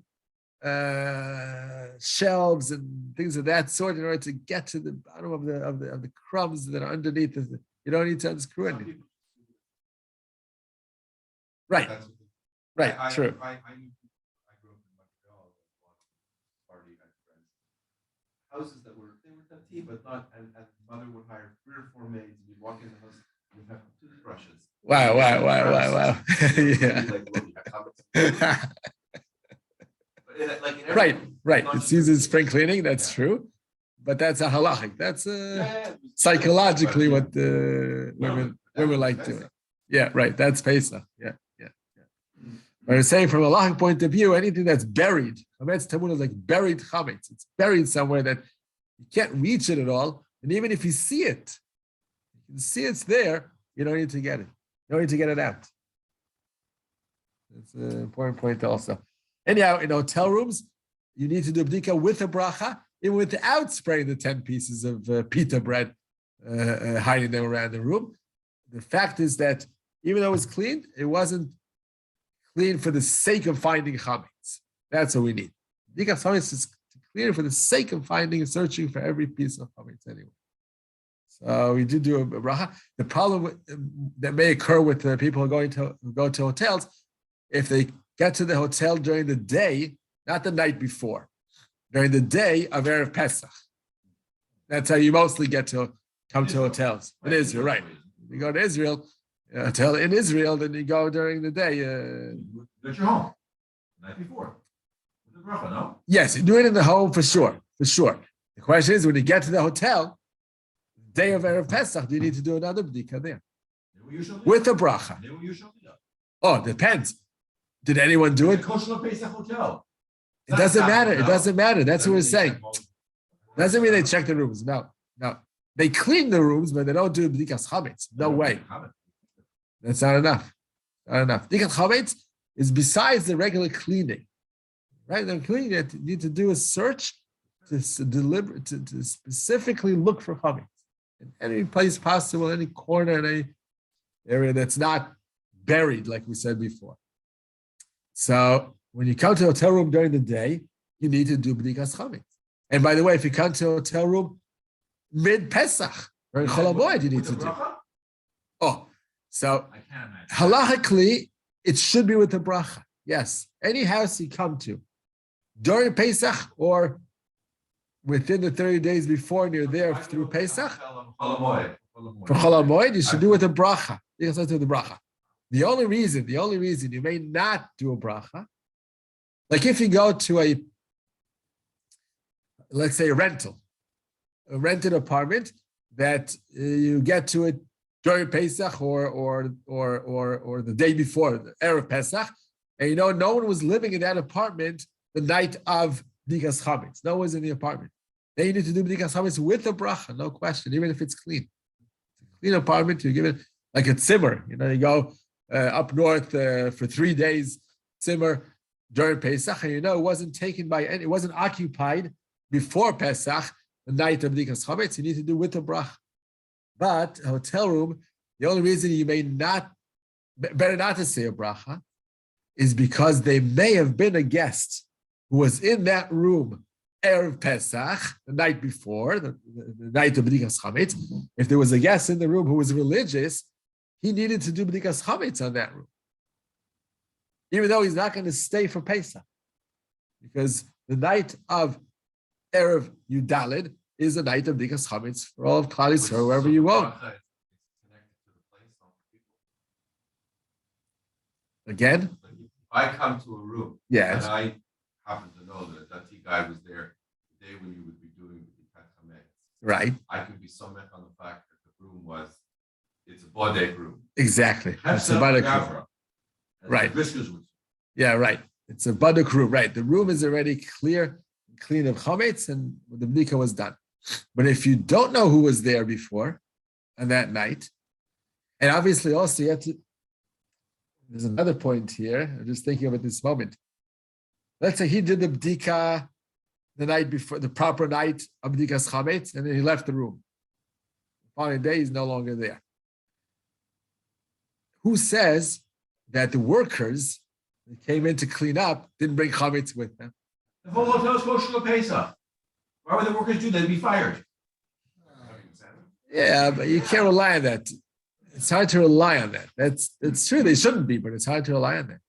shelves and things of that sort in order to get to the bottom of the crumbs that are underneath. You don't need to unscrew anything. Right. Right. True. I grew up in Montreal. Party had friends. Houses that were empty, but not. And mother would hire 3 or 4 maids. You'd walk in the house. You'd have toothbrushes. Wow. Yeah. Right. It uses spring cleaning. That's true, but that's a halachic. That's psychologically what the women like doing. Yeah, right. That's Pesach. Yeah. But I'm saying from a halachic point of view, anything that's buried, chametz tamud is like buried chametz. It's buried somewhere that you can't reach it at all, and even if you see it, you can see it's there. You don't need to get it. You don't need to get it out. That's an important point also. Anyhow, in hotel rooms, you need to do bdika with a bracha, even without spraying the 10 pieces of pita bread, hiding them around the room. The fact is that even though it was clean, it wasn't clean for the sake of finding chametz. That's what we need. Bdikat chametz is clear for the sake of finding and searching for every piece of chametz anyway. So we do a bracha. The problem that may occur with people who go to hotels, if they get to the hotel during the day, not the night before, during the day of Erev Pesach. That's how you mostly come to hotels. In Israel, right. You go to Israel, hotel in Israel, then you go during the day. At your home, the night before. With the bracha, no? Yes, you do it in the home for sure. The question is, when you get to the hotel, day of Erev Pesach, do you need to do another bdika there? With a bracha. Oh, it depends. Did anyone do it? Kosher Pesach hotel. It doesn't matter. It doesn't matter. That's what we're saying. Doesn't mean they check the rooms. No. No. They clean the rooms, but they don't do Bedikat Chametz. No way. That's not enough. Not enough. Bedikat Chametz is besides the regular cleaning. Right? The cleaning that you need to do a search to specifically look for Chametz in any place possible, any corner, any area that's not buried, like we said before. So when you come to a hotel room during the day, you need to do Bedikat Chametz. And by the way, if you come to a hotel room mid-Pesach, or in Chol HaMoed, you need to do. Oh, so halachically, it should be with the bracha. Yes, any house you come to during Pesach or within the 30 days before and you're there through Pesach, for Chol HaMoed, you should do with a bracha. You can do the bracha. The only reason you may not do a bracha, like if you go to let's say a rented apartment that you get to it during Pesach or the day before, the Erev Pesach, and no one was living in that apartment the night of Bedikat Chametz. No one was in the apartment. Then you need to do Bedikat Chametz with a bracha, no question, even if it's clean. Clean apartment, you give it like a tzimmer. You go up north for 3 days, tzimmer during Pesach, and it wasn't taken by it wasn't occupied before Pesach, the night of Bedikat Chametz. You need to do with a bracha. But a hotel room, the only reason you may better not to say a bracha is because they may have been a guest who was in that room Erev Pesach, the night before, the night of Bedikat Chametz. If there was a guest in the room who was religious, he needed to do Bedikat Chametz on that room, even though he's not going to stay for Pesach, because the night of Erev Yudalid is the night of Bedikat Chametz for all of Klal Yisrael, wherever you own. Again? If I come to a room, yes, and I happen to know that a Dati guy was there the day when you would be doing Bedikat Chametz, right? I could be somewhat on the fact that the room it's a bodek room. Exactly. It's a bodek room. Right. Yeah, right. It's a bodek room, right? The room is already clean of chametz, and the bdika was done. But if you don't know who was there before on that night, and obviously also you have to, there's another point here, I'm just thinking of it this moment. Let's say he did the bdika the night before, the proper night of bdikas chametz, and then he left the room. The following day, he's no longer there. Who says that the workers that came in to clean up didn't bring chametz with them? The whole hotel is kosher to Pesach. Why would the workers do that? They'd be fired. Yeah, but you can't rely on that. It's hard to rely on that. It's true, they shouldn't be, but it's hard to rely on that.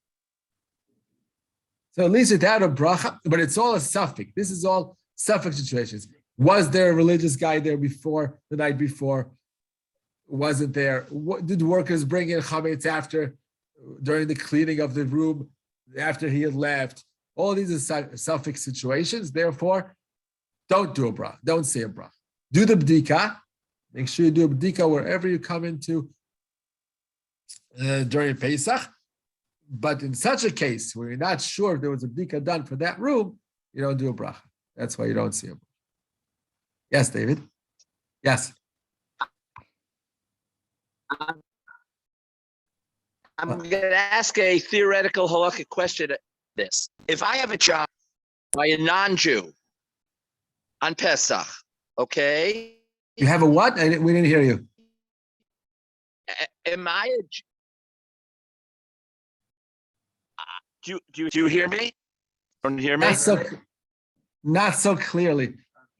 So at least without a bracha, but it's all a suffix. This is all suffix situations. Was there a religious guy there before, the night before? Wasn't there? What, did workers bring in chametz after, during the cleaning of the room, after he had left? All these are suffix situations. Therefore, don't do a bracha. Don't say a bracha. Do the bdika. Make sure you do a bdika wherever you come into during Pesach. But in such a case where you're not sure if there was a bdika done for that room, you don't do a bracha. That's why you don't see a bracha. Yes, David? Yes. I'm going to ask a theoretical halakhic question. This: if I have a job by a non-Jew on Pesach, okay? You have a what? We didn't hear you. Am I a do you hear me? Don't hear me? Not so clearly.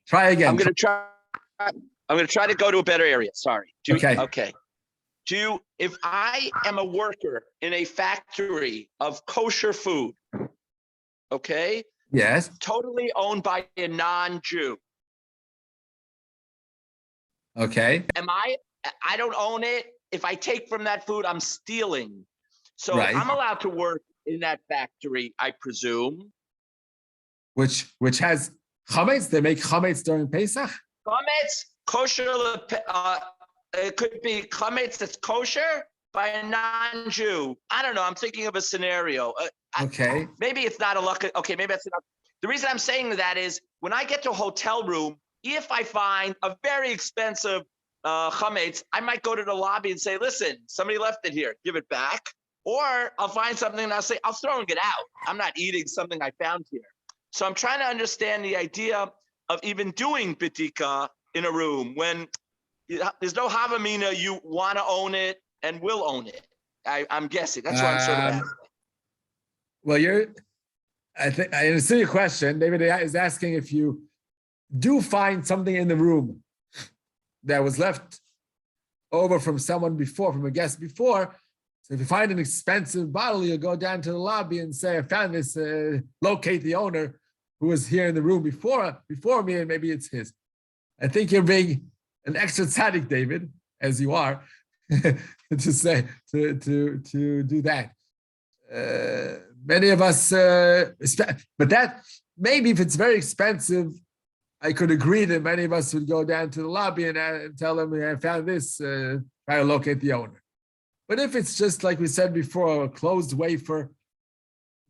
Try again. I'm going to try to go to a better area. Sorry. Okay. If I am a worker in a factory of kosher food, okay? Yes. Totally owned by a non-Jew. Okay. I don't own it. If I take from that food, I'm stealing. So right. I'm allowed to work in that factory, I presume. Which has chametz. They make chametz during Pesach. Chametz, kosher. It could be chametz that's kosher by a non-Jew. I don't know. I'm thinking of a scenario. Okay. Maybe it's not a luck. Okay, maybe that's not. The reason I'm saying that is when I get to a hotel room, if I find a very expensive chametz, I might go to the lobby and say, listen, somebody left it here, give it back. Or I'll find something and I'll say, I'll throw it out. I'm not eating something I found here. So I'm trying to understand the idea of even doing Bedikat in a room when there's no havamina, you want to own it and will own it. I'm guessing. That's what I'm sort of asking. Well, I think I understand your question. David is asking if you do find something in the room that was left over from someone before, from a guest before. So if you find an expensive bottle, you'll go down to the lobby and say, I found this, locate the owner who was here in the room before me, and maybe it's his. I think you're being an extra tzaddik, David, as you are, to say, to do that. Many of us, but that, maybe if it's very expensive, I could agree that many of us would go down to the lobby and tell them, I found this, try to locate the owner. But if it's just like we said before, a closed wafer,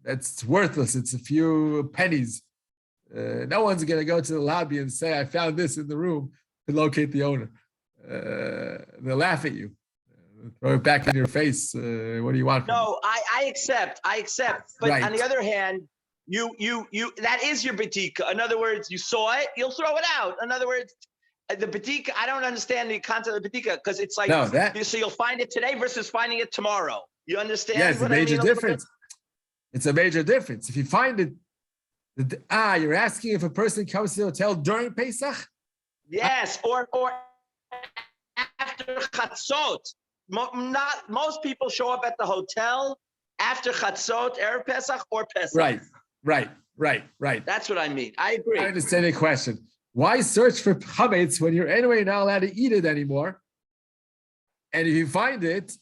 that's worthless. It's a few pennies. No one's going to go to the lobby and say, I found this in the room to locate the owner. They'll laugh at you. Throw it back in your face. What do you want? No, I accept. But right. On the other hand, you that is your Bedikat. In other words, you saw it, you'll throw it out. In other words, the Bedikat, I don't understand the concept of Bedikat because it's like, so you'll find it today versus finding it tomorrow. You understand? Yeah, it's a major difference. It's a major difference. If you find it, you're asking if a person comes to the hotel during Pesach? Yes, or after Chatzot. Not most people show up at the hotel after Chatzot, Erev Pesach, or Pesach. Right. That's what I mean. I agree. I understand the question. Why search for chametz when you're anyway not allowed to eat it anymore? And if you find it,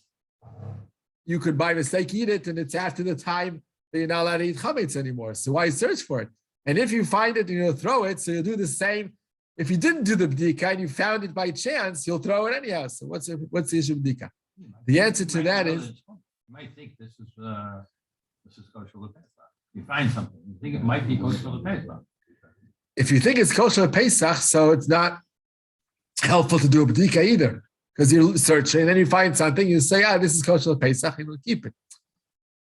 you could by mistake eat it, and it's after the time that you're not allowed to eat chametz anymore. So why search for it? And if you find it and you'll throw it, so you'll do the same. If you didn't do the bedikat and you found it by chance, you'll throw it anyhow. So what's the issue of bedikat? The answer to that is, you might think this is kosher Pesach. You find something, you think it might be kosher Pesach. if you think it's kosher Pesach, so it's not helpful to do a bedikat either, because you're searching and then you find something, you say, this is kosher Pesach, and you'll keep it.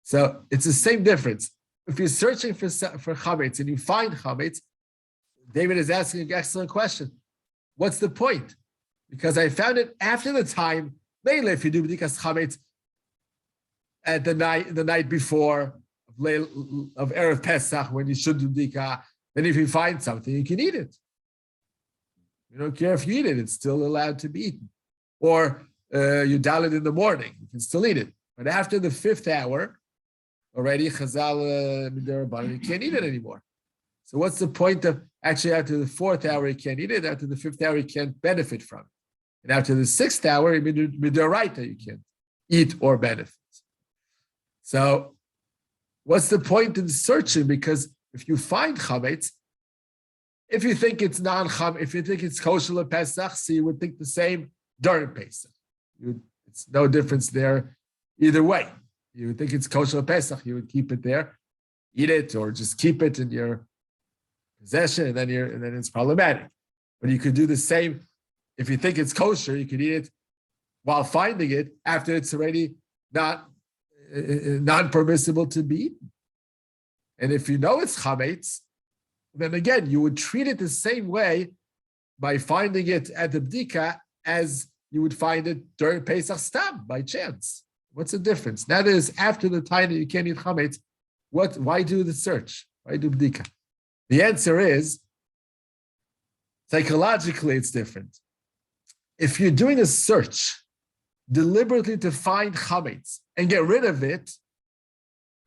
So it's the same difference. If you're searching for chametz and you find chametz, David is asking an excellent question. What's the point? Because I found it after the time. Mainly, if you do bedikas chametz at the night before of Erev Pesach, when you should do bdika, then if you find something, you can eat it. You don't care if you eat it; it's still allowed to be eaten. Or you dial it in the morning, you can still eat it. But after the 5th hour, already Chazal you can't eat it anymore. So what's the point of actually after the 4th hour you can't eat it? After the 5th hour you can't benefit from it. And after the 6th hour, midoraita, you can't eat or benefit. So what's the point in searching? Because if you find chametz, if you think it's non-chametz, if you think it's kosher Pesach, so you would think the same during Pesach. It's no difference there either way. You would think it's kosher Pesach, you would keep it there, eat it, or just keep it in your possession, and then it's problematic. But you could do the same. If you think it's kosher, you could eat it while finding it after it's already not non-permissible to be eaten. And if you know it's chametz, then again, you would treat it the same way by finding it at the bdika as you would find it during Pesach Stam, by chance. What's the difference? Now that is after the time that you can't eat chametz, why do the search? Why do bdika? The answer is, psychologically, it's different. If you're doing a search deliberately to find chametz and get rid of it,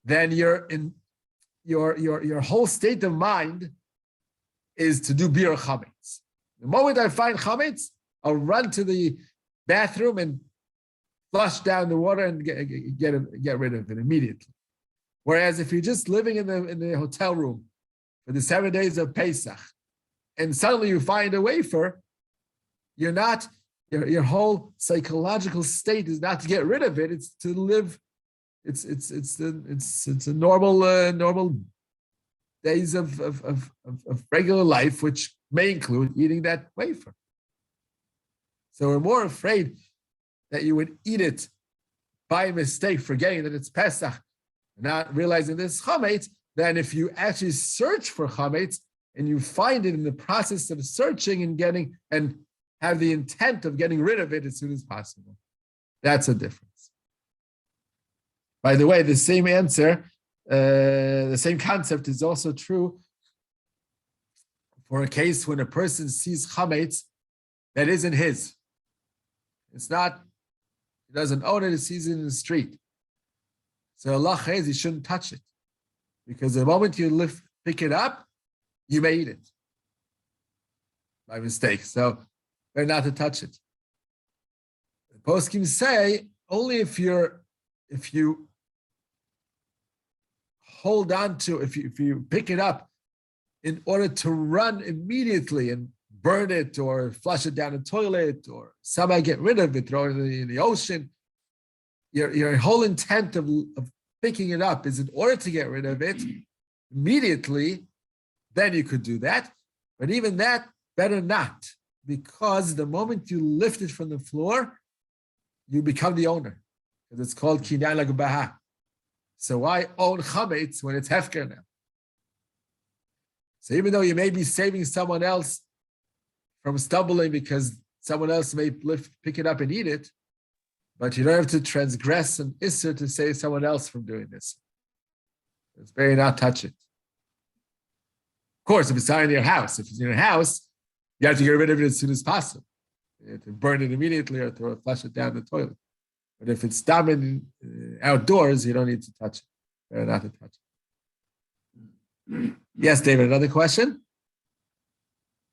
then you're in your whole state of mind is to do bir chametz. The moment I find chametz, I'll run to the bathroom and flush down the water and get rid of it immediately. Whereas if you're just living in the hotel room for the 7 days of Pesach, and suddenly you find a wafer, you're not. Your whole psychological state is not to get rid of it; it's to live. It's a normal days of regular life, which may include eating that wafer. So we're more afraid that you would eat it by mistake, forgetting that it's Pesach, not realizing this chametz, than if you actually search for chametz and you find it in the process of searching and getting and have the intent of getting rid of it as soon as possible. That's a difference. By the way, the same answer, the same concept is also true for a case when a person sees chametz that isn't his. It's not, he doesn't own it, he sees it in the street. So Allah says he shouldn't touch it. Because the moment you pick it up, you may eat it by mistake. So better not to touch it. The poskim say only if you hold on to, if you pick it up in order to run immediately and burn it or flush it down the toilet or somehow get rid of it, throw it in the ocean. Your whole intent of picking it up is in order to get rid of it immediately, then you could do that. But even that, better not, because the moment you lift it from the floor, you become the owner. Because it's called kinyan l'gbaha. So why own chametz when it's hefker now? So even though you may be saving someone else from stumbling because someone else may pick it up and eat it, but you don't have to transgress an isser to save someone else from doing this. It's better not touch it. Of course, if it's not in your house, if it's in your house, you have to get rid of it as soon as possible. You have to burn it immediately or flush it down the toilet. But if it's damen outdoors, you don't need to touch it. Better not to touch it. Yes, David, another question?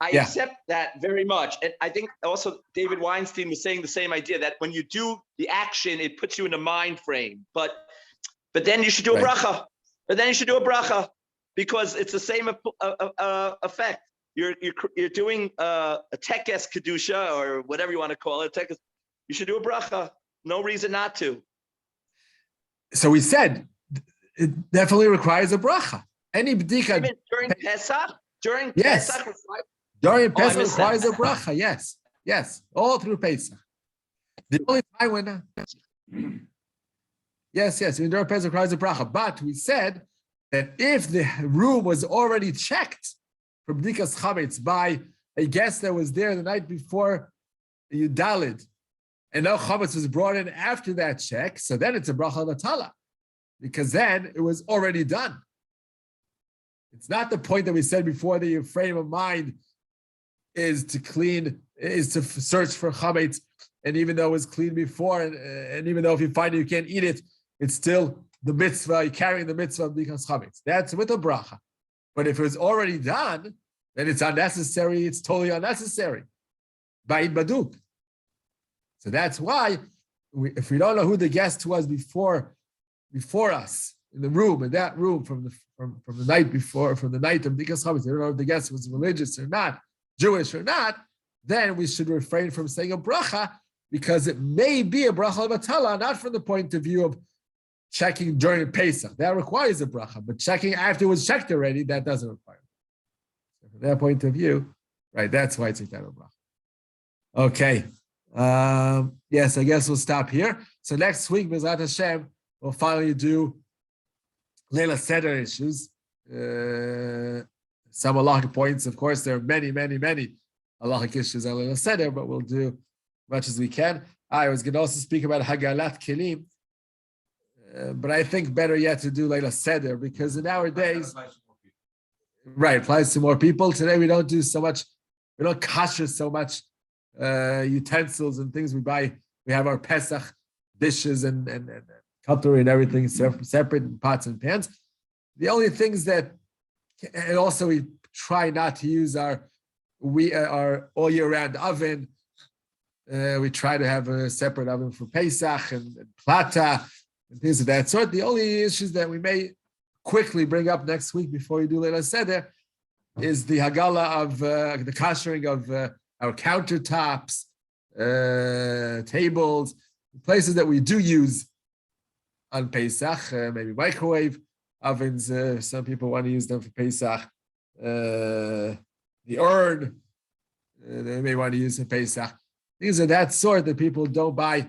I accept that very much. And I think also David Weinstein was saying the same idea, that when you do the action, it puts you in a mind frame. But then you should do a bracha. But then you should do a bracha because it's the same effect. You're doing a tekes kedusha or whatever you want to call it. Tekes. You should do a bracha. No reason not to. So we said it definitely requires a bracha. Any bedikat during Pesach. During yes. Pesach. During Pesach requires a bracha, yes, all through Pesach. The only time when, yes, during Pesach requires a bracha. But we said that if the room was already checked for Bedikat Chametz by a guest that was there the night before you dalid, and no Chametz was brought in after that check, so then it's a bracha batala, because then it was already done. It's not the point that we said before that your frame of mind is to search for chametz, and even though it was clean before, and even though if you find it, you can't eat it, it's still the mitzvah, you're carrying the mitzvah of bedikat chametz. That's with a bracha. But if it was already done, then it's unnecessary, it's totally unnecessary. Ba'id baduk. So that's why, if we don't know who the guest was before us, in the room, in that room from the night before, from the night of bedikat chametz, we don't know if the guest was religious or not, Jewish or not, then we should refrain from saying a bracha, because it may be a bracha batala, not from the point of view of checking during Pesach. That requires a bracha, but checking after it was checked already, that doesn't require it. So from that point of view, right, that's why it's a bracha. Okay. Yes, I guess we'll stop here. So next week, B'ezrat Hashem, we'll finally do Leila Seder issues. Some halachic points, of course, there are many halachic issues on Leila Seder, but we'll do as much as we can. I was going to also speak about Hagalat Kelim, but I think better yet to do Leila Seder, because in our days, right, applies to more people. Today we don't do so much, we don't kasher so much utensils and things we buy. We have our Pesach dishes and cutlery and everything separate in pots and pans. The only things that, and also we try not to use our all year round oven. We try to have a separate oven for Pesach and plata and things of that sort. The only issues that we may quickly bring up next week before you do Leila Seder is the hagala of the kashering of our countertops, tables, places that we do use on Pesach, maybe microwave ovens. Some people want to use them for Pesach. the urn, they may want to use in Pesach. Things of that sort that people don't buy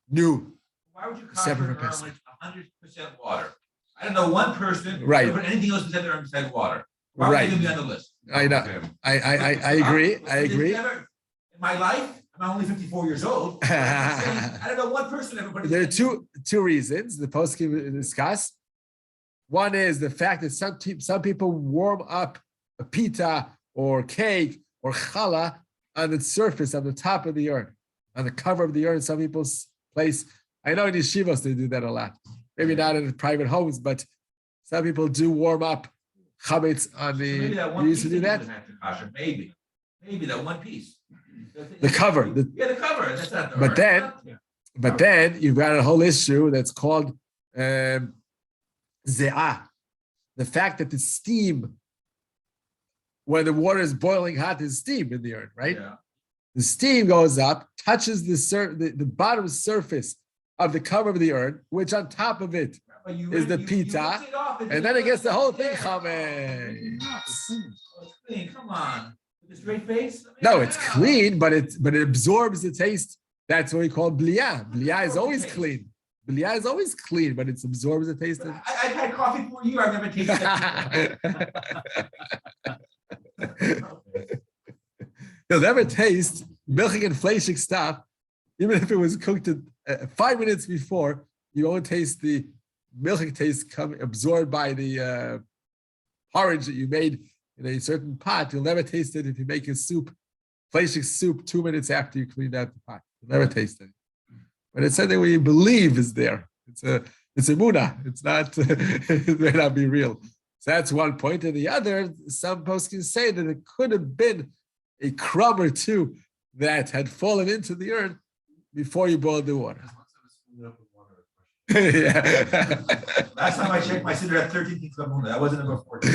new. Why would you Separate conquer an from urn with 100% water? I don't know one person who Right. would put anything else beside their urn beside water. Why would Right. they be on the list? I know. I agree. I agree. In my life, I'm only 54 years old. I don't know one person ever put There are anything- two reasons the post discuss. One is the fact that some people warm up a pita or cake or challah on the surface, on the top of the urn, on the cover of the urn. Some people's place. I know in yeshivas they do that a lot. Maybe not in private homes, but some people do warm up chametz on the. Maybe that one You used to piece do that. doesn't have to kosher. Maybe that one piece. The cover. Yeah, the cover. That's not the But urn. then- But then you've got a whole issue that's called ze'ah. The fact that the steam, when the water is boiling hot, there's steam in the urn, right? Yeah. The steam goes up, touches the bottom surface of the cover of the urn, which on top of it, But you Is the you pita, ripped it off and then it gets the whole thing Yeah. chametz. Oh, it's clean. Come on. With a straight face? I mean, No, it's yeah. clean, but it absorbs the taste. That's what we call bliya. Bliya is always clean. Bliya is always clean, but it absorbs the taste. Of... I've had coffee for a year. I've never tasted it. You'll never taste milchig and fleshig stuff, even if it was cooked 5 minutes before. You won't taste the milchig taste absorbed by the porridge that you made in a certain pot. You'll never taste it if you make a soup, fleshig soup, 2 minutes after you cleaned out the pot. You'll never taste it. But it's something where you believe is there. It's a munah. It's not. It may not be real. So that's one point. And the other, some posts can say that it could have been a crumb or two that had fallen into the urn before you boiled the water. Yeah. Last time I checked my siddur at 13 things of Muna. That wasn't number 14.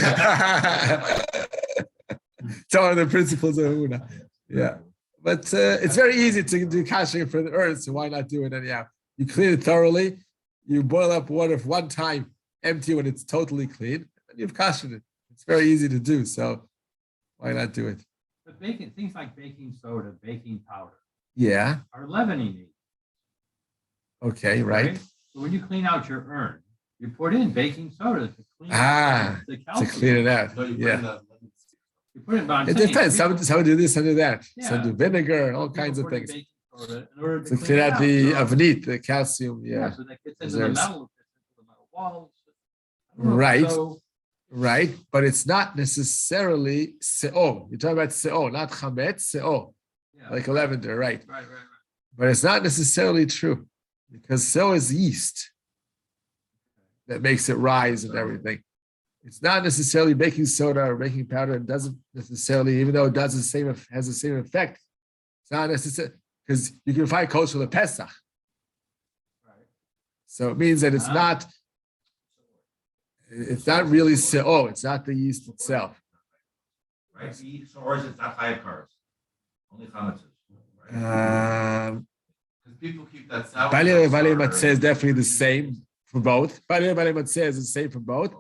It's one of the principles of Huna. Yeah. But it's very easy to do kashing for the earth, so why not do it anyhow? You clean it thoroughly, you boil up water for one time, empty when it's totally clean, and you've kashed it. It's very easy to do, so why not do it? But baking, things like baking soda, baking powder Yeah. are leavening agents. Okay, right. So when you clean out your urn, you put in baking soda to clean Ah, the To calcium. clean it out. No, you put Yeah. in that lemon seed. You put it, but I'm It saying depends. Some do this, some do that. Some Yeah. do vinegar, all people kinds of put in things. baking soda in order To clean out the avnit, the calcium. Yeah. So that gets into Reserves. the metal, gets into the metal walls. I don't know, Right. So Right, but it's not necessarily se'o. You're talking about se'o, not chametz, se'o, yeah, like a lavender, right? right. But it's not necessarily true because se'o is yeast that makes it rise and everything. It's not necessarily baking soda or baking powder. It doesn't necessarily, even though it does the same, has the same effect. It's not necessary because you can find kosher the Pesach. Right. So it means that it's not really se'o. It's not the yeast itself. Right? So ours, it's not five cars. Only chametz. Right? Because people keep that sour. Bali Matzeh is definitely the same for both. Bali Matzeh is the same for both.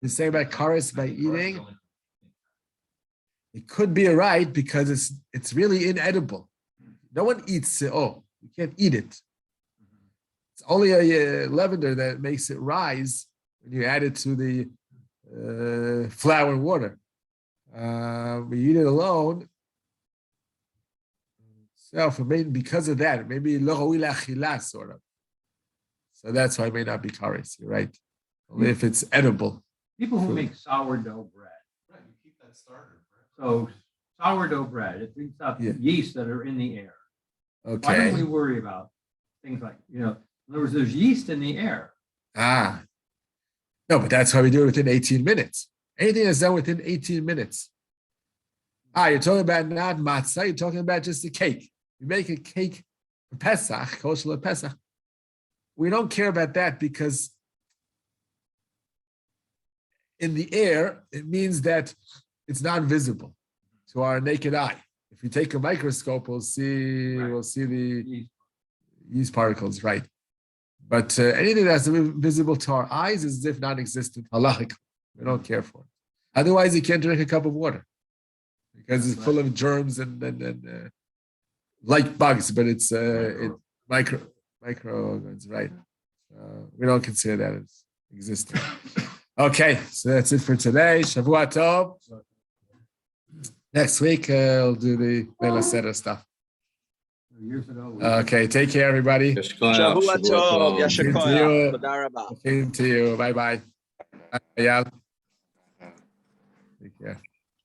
The same by kares, by eating. It could be right because it's really inedible. No one eats se'o. You can't eat it. It's only a lavender that makes it rise when you add it to the flour and water. When you eat it alone, so for maybe because of that, maybe lo raui la'achila sort of. So that's why it may not be kares. You're right. Only if it's edible. People who Food. make sourdough bread. Right, you keep that starter. So sourdough bread, it brings up Yeah. yeast that are in the air. Why don't Okay. we worry about things like, in other words, there's yeast in the air. Ah. No, but that's why we do it within 18 minutes. Anything that's done within 18 minutes. You're talking about not matzah, you're talking about just a cake. You make a cake for Pesach, kosher Pesach. We don't care about that because in the air, it means that it's not visible to our naked eye. If you take a microscope, we'll see the Yeast. yeast particles, right? But anything that's visible to our eyes is as if non-existent. Halachically, we don't care for it. Otherwise, you can't drink a cup of water. because it's full of germs and like bugs, but it's microorganisms, right? We don't consider that as existing. Okay, so that's it for today. Shavua Tov. Next week, I'll do the Leila Seder stuff. Years ago. Okay, take care, everybody. Shavua Tov, Yasher Same to Koyach, you. Toda Rabba. Same to you. Bye-bye. Ayal. Take care.